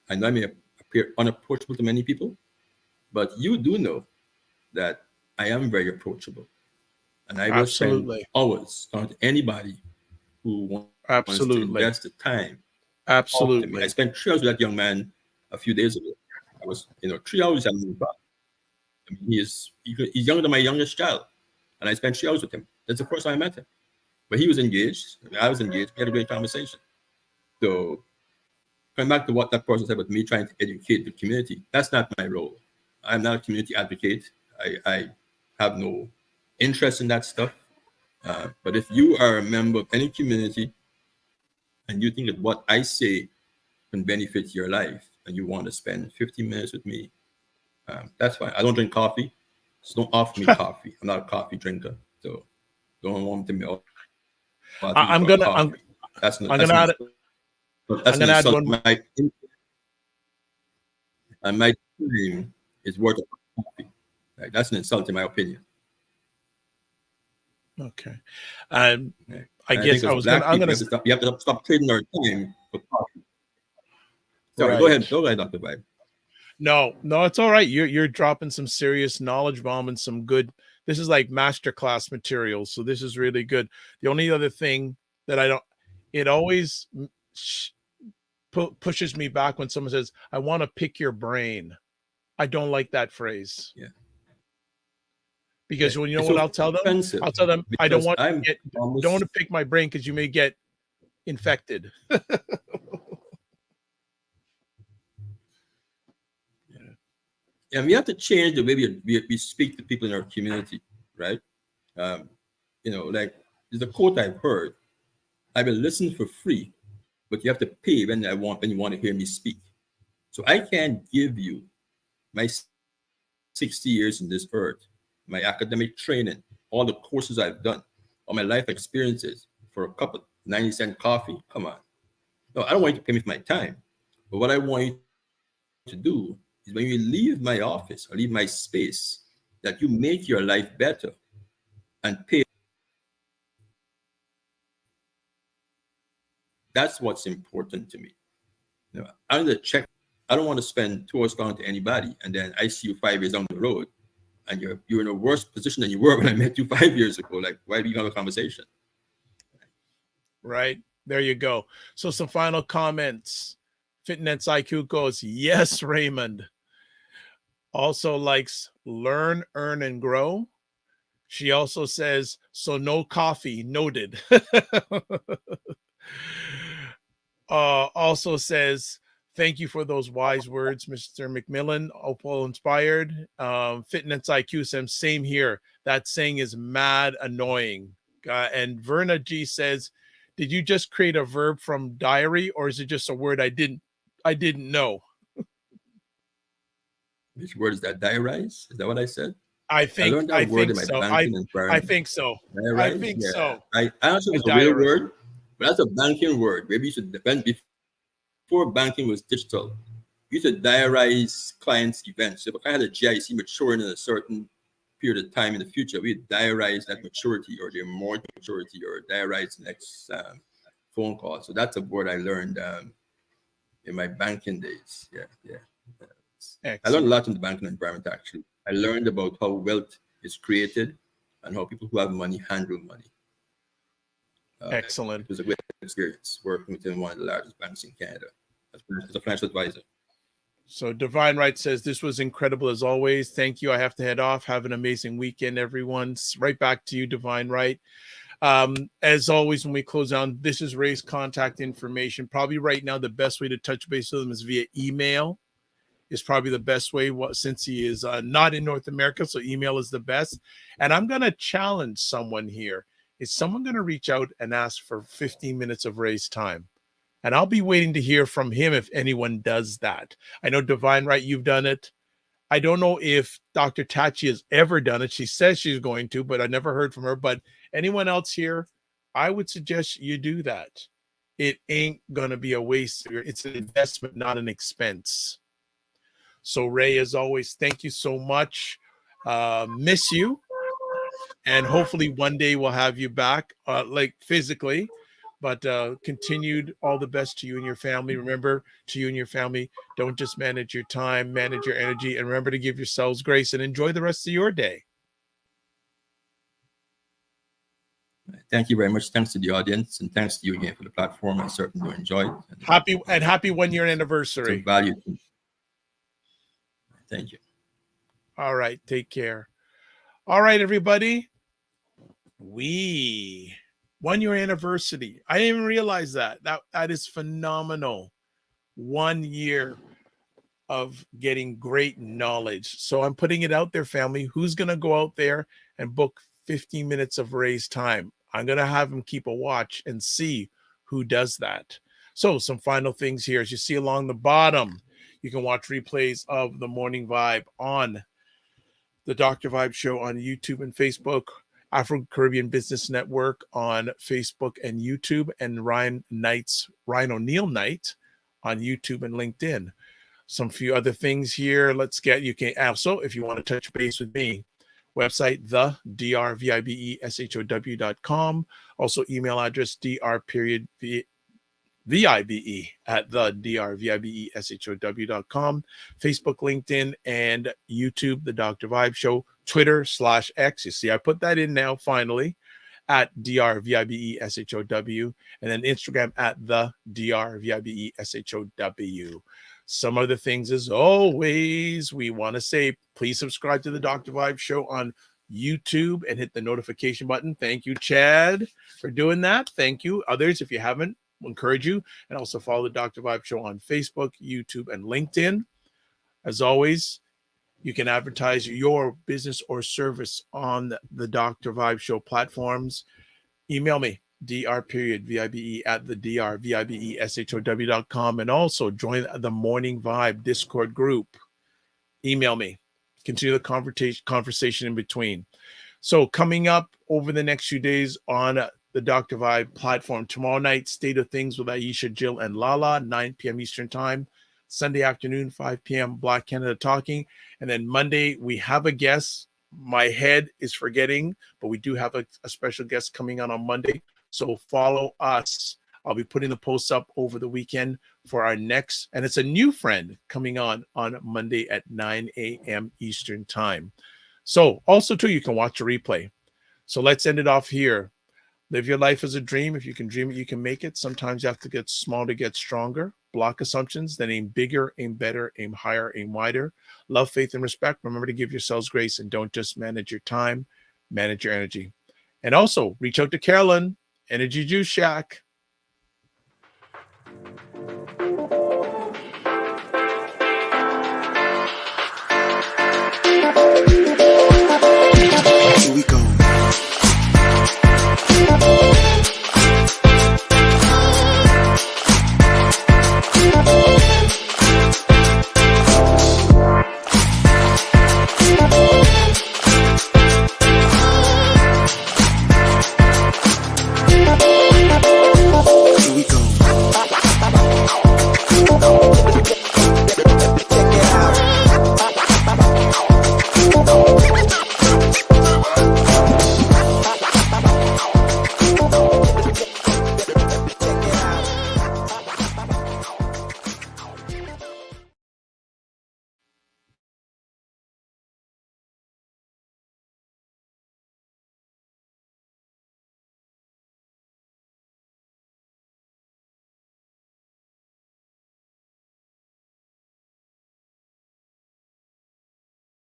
[SPEAKER 2] I know I may appear unapproachable to many people, but you do know that I am very approachable. And I will spend hours talking to anybody who wants to invest the time.
[SPEAKER 1] Absolutely.
[SPEAKER 2] I spent 3 hours with that young man a few days ago. I was, 3 hours at the back. I mean, he's younger than my youngest child. And I spent 3 hours with him. That's the first time I met him. But he was engaged. I was engaged. We had a great conversation. So coming back to what that person said about me trying to educate the community, that's not my role. I'm not a community advocate. I have no interest in that stuff. But if you are a member of any community and you think that what I say can benefit your life and you want to spend 15 minutes with me, that's fine. I don't drink coffee, so don't offer me coffee. I'm not a coffee drinker, so don't want to me.
[SPEAKER 1] I'm gonna add one.
[SPEAKER 2] My time is worth of coffee. Like, that's an insult in my opinion.
[SPEAKER 1] Okay, I guess I was gonna. I'm gonna.
[SPEAKER 2] You have to stop trading our time for coffee. Sorry, go ahead, Dr. Vibe.
[SPEAKER 1] No, it's all right. You're dropping some serious knowledge bomb and some good. This is like masterclass material, so this is really good. The only other thing that it always pushes me back when someone says, "I want to pick your brain." I don't like that phrase.
[SPEAKER 2] Yeah.
[SPEAKER 1] Because you know what I'll tell them? I'll tell them I don't want to pick my brain because you may get infected.
[SPEAKER 2] And we have to change the way we speak to people in our community, right? Like there's a quote I've heard: "I will listen for free, but you have to pay when you want to hear me speak." So I can't give you my 60 years in this earth, my academic training, all the courses I've done, all my life experiences for a cup of 90-cent coffee. Come on. No, I don't want you to pay me for my time. But what I want you to do is when you leave my office or leave my space, that you make your life better and pay. That's what's important to me. Under the check, I don't want to spend 2 hours talking to anybody, and then I see you 5 years down the road, and you're in a worse position than you were when I met you 5 years ago. Like, why do you have a conversation?
[SPEAKER 1] Right. There you go. So some final comments. Fitness IQ goes, yes, Raymond. Also likes learn, earn, and grow. She also says, so no coffee, noted. Also says, thank you for those wise words, Mr. McMillan. Opal inspired. Fitness IQ says, same here. That saying is mad annoying. And Verna G says, did you just create a verb from diary, or is it just a word I didn't know?
[SPEAKER 2] Which word is that? Diarize? Is that what I said?
[SPEAKER 1] I think so. I think so.
[SPEAKER 2] Diarize?
[SPEAKER 1] I think so.
[SPEAKER 2] I answered it's a real word, but that's a banking word. Maybe you should depend before banking was digital. You should diarize clients' events. If I had a GIC maturing in a certain period of time in the future, we'd diarize that maturity or their mortgage maturity, or diarize the next phone call. So that's a word I learned in my banking days. Yeah. I learned a lot in the banking environment, actually. I learned about how wealth is created and how people who have money handle money.
[SPEAKER 1] Excellent.
[SPEAKER 2] It was a great experience working within one of the largest banks in Canada as a financial advisor. So
[SPEAKER 1] Divine Right says, this was incredible as always. Thank you. I have to head off. Have an amazing weekend, everyone. Right back to you, Divine Right. As always, when we close down, this is Ray's contact information. Probably right now, the best way to touch base with him is via email. Is probably the best way, since he is not in North America, so email is the best. And I'm going to challenge someone here. Is someone going to reach out and ask for 15 minutes of Ray's time? And I'll be waiting to hear from him if anyone does that. I know, Divine Right, you've done it. I don't know if Dr. Tachi has ever done it. She says she's going to, but I never heard from her. But anyone else here, I would suggest you do that. It ain't going to be a waste. It's an investment, not an expense. So Ray, as always, thank you so much. Miss you. And hopefully one day we'll have you back, like physically, but continued all the best to you and your family. Remember, to you and your family, don't just manage your time, manage your energy, and remember to give yourselves grace and enjoy the rest of your day.
[SPEAKER 2] Thank you very much. Thanks to the audience, and thanks to you again for the platform. I certainly enjoyed it.
[SPEAKER 1] Happy 1-year anniversary.
[SPEAKER 2] Value. Thank you.
[SPEAKER 1] All right. Take care. All right, everybody. 1-year anniversary. I didn't even realize that. That is phenomenal. 1 year of getting great knowledge. So I'm putting it out there, family. Who's going to go out there and book 15 minutes of Ray's time? I'm going to have him keep a watch and see who does that. So some final things here. As you see along the bottom, you can watch replays of the Morning Vibe on the Dr. Vibe Show on YouTube and Facebook, Afro Caribbean Business Network on Facebook and YouTube, and Ryan Oneil Knight on YouTube and LinkedIn. Some few other things here. You can also, if you want to touch base with me, website, the drvibeshow.com. Also email address, dr.vibe at the drvibeshow.com. Facebook, LinkedIn, and YouTube, The Dr. Vibe Show. Twitter/X. You see, I put that in now, finally, at drvibeshow. And then Instagram at the drvibeshow. Some other things, as always, we want to say, please subscribe to the Dr. Vibe Show on YouTube and hit the notification button. Thank you, Chad, for doing that. Thank you. Others, if you haven't, encourage you. And also follow the Dr. Vibe Show on Facebook, YouTube, and LinkedIn. As always, you can advertise your business or service on the Dr. Vibe Show platforms. Email me, dr.vibe at the drvibeshow.com, and also join the Morning Vibe Discord group. Email me. Continue the conversation in between. So coming up over the next few days on the Dr. Vibe platform, tomorrow night, State of Things with Aisha, Jill, and Lala, 9 p.m. Eastern Time. Sunday afternoon, 5 p.m., Black Canada Talking. And then Monday, we have a guest. My head is forgetting, but we do have a special guest coming on Monday. So follow us. I'll be putting the posts up over the weekend for our next, and it's a new friend coming on Monday at 9 a.m. Eastern Time. So also, too, you can watch a replay. So let's end it off here. Live your life as a dream. If you can dream it, you can make it. Sometimes you have to get small to get stronger. Block assumptions, then aim bigger, aim better, aim higher, aim wider. Love, faith, and respect. Remember to give yourselves grace, and don't just manage your time, manage your energy. And also reach out to Carolyn, Energy Juice Shack.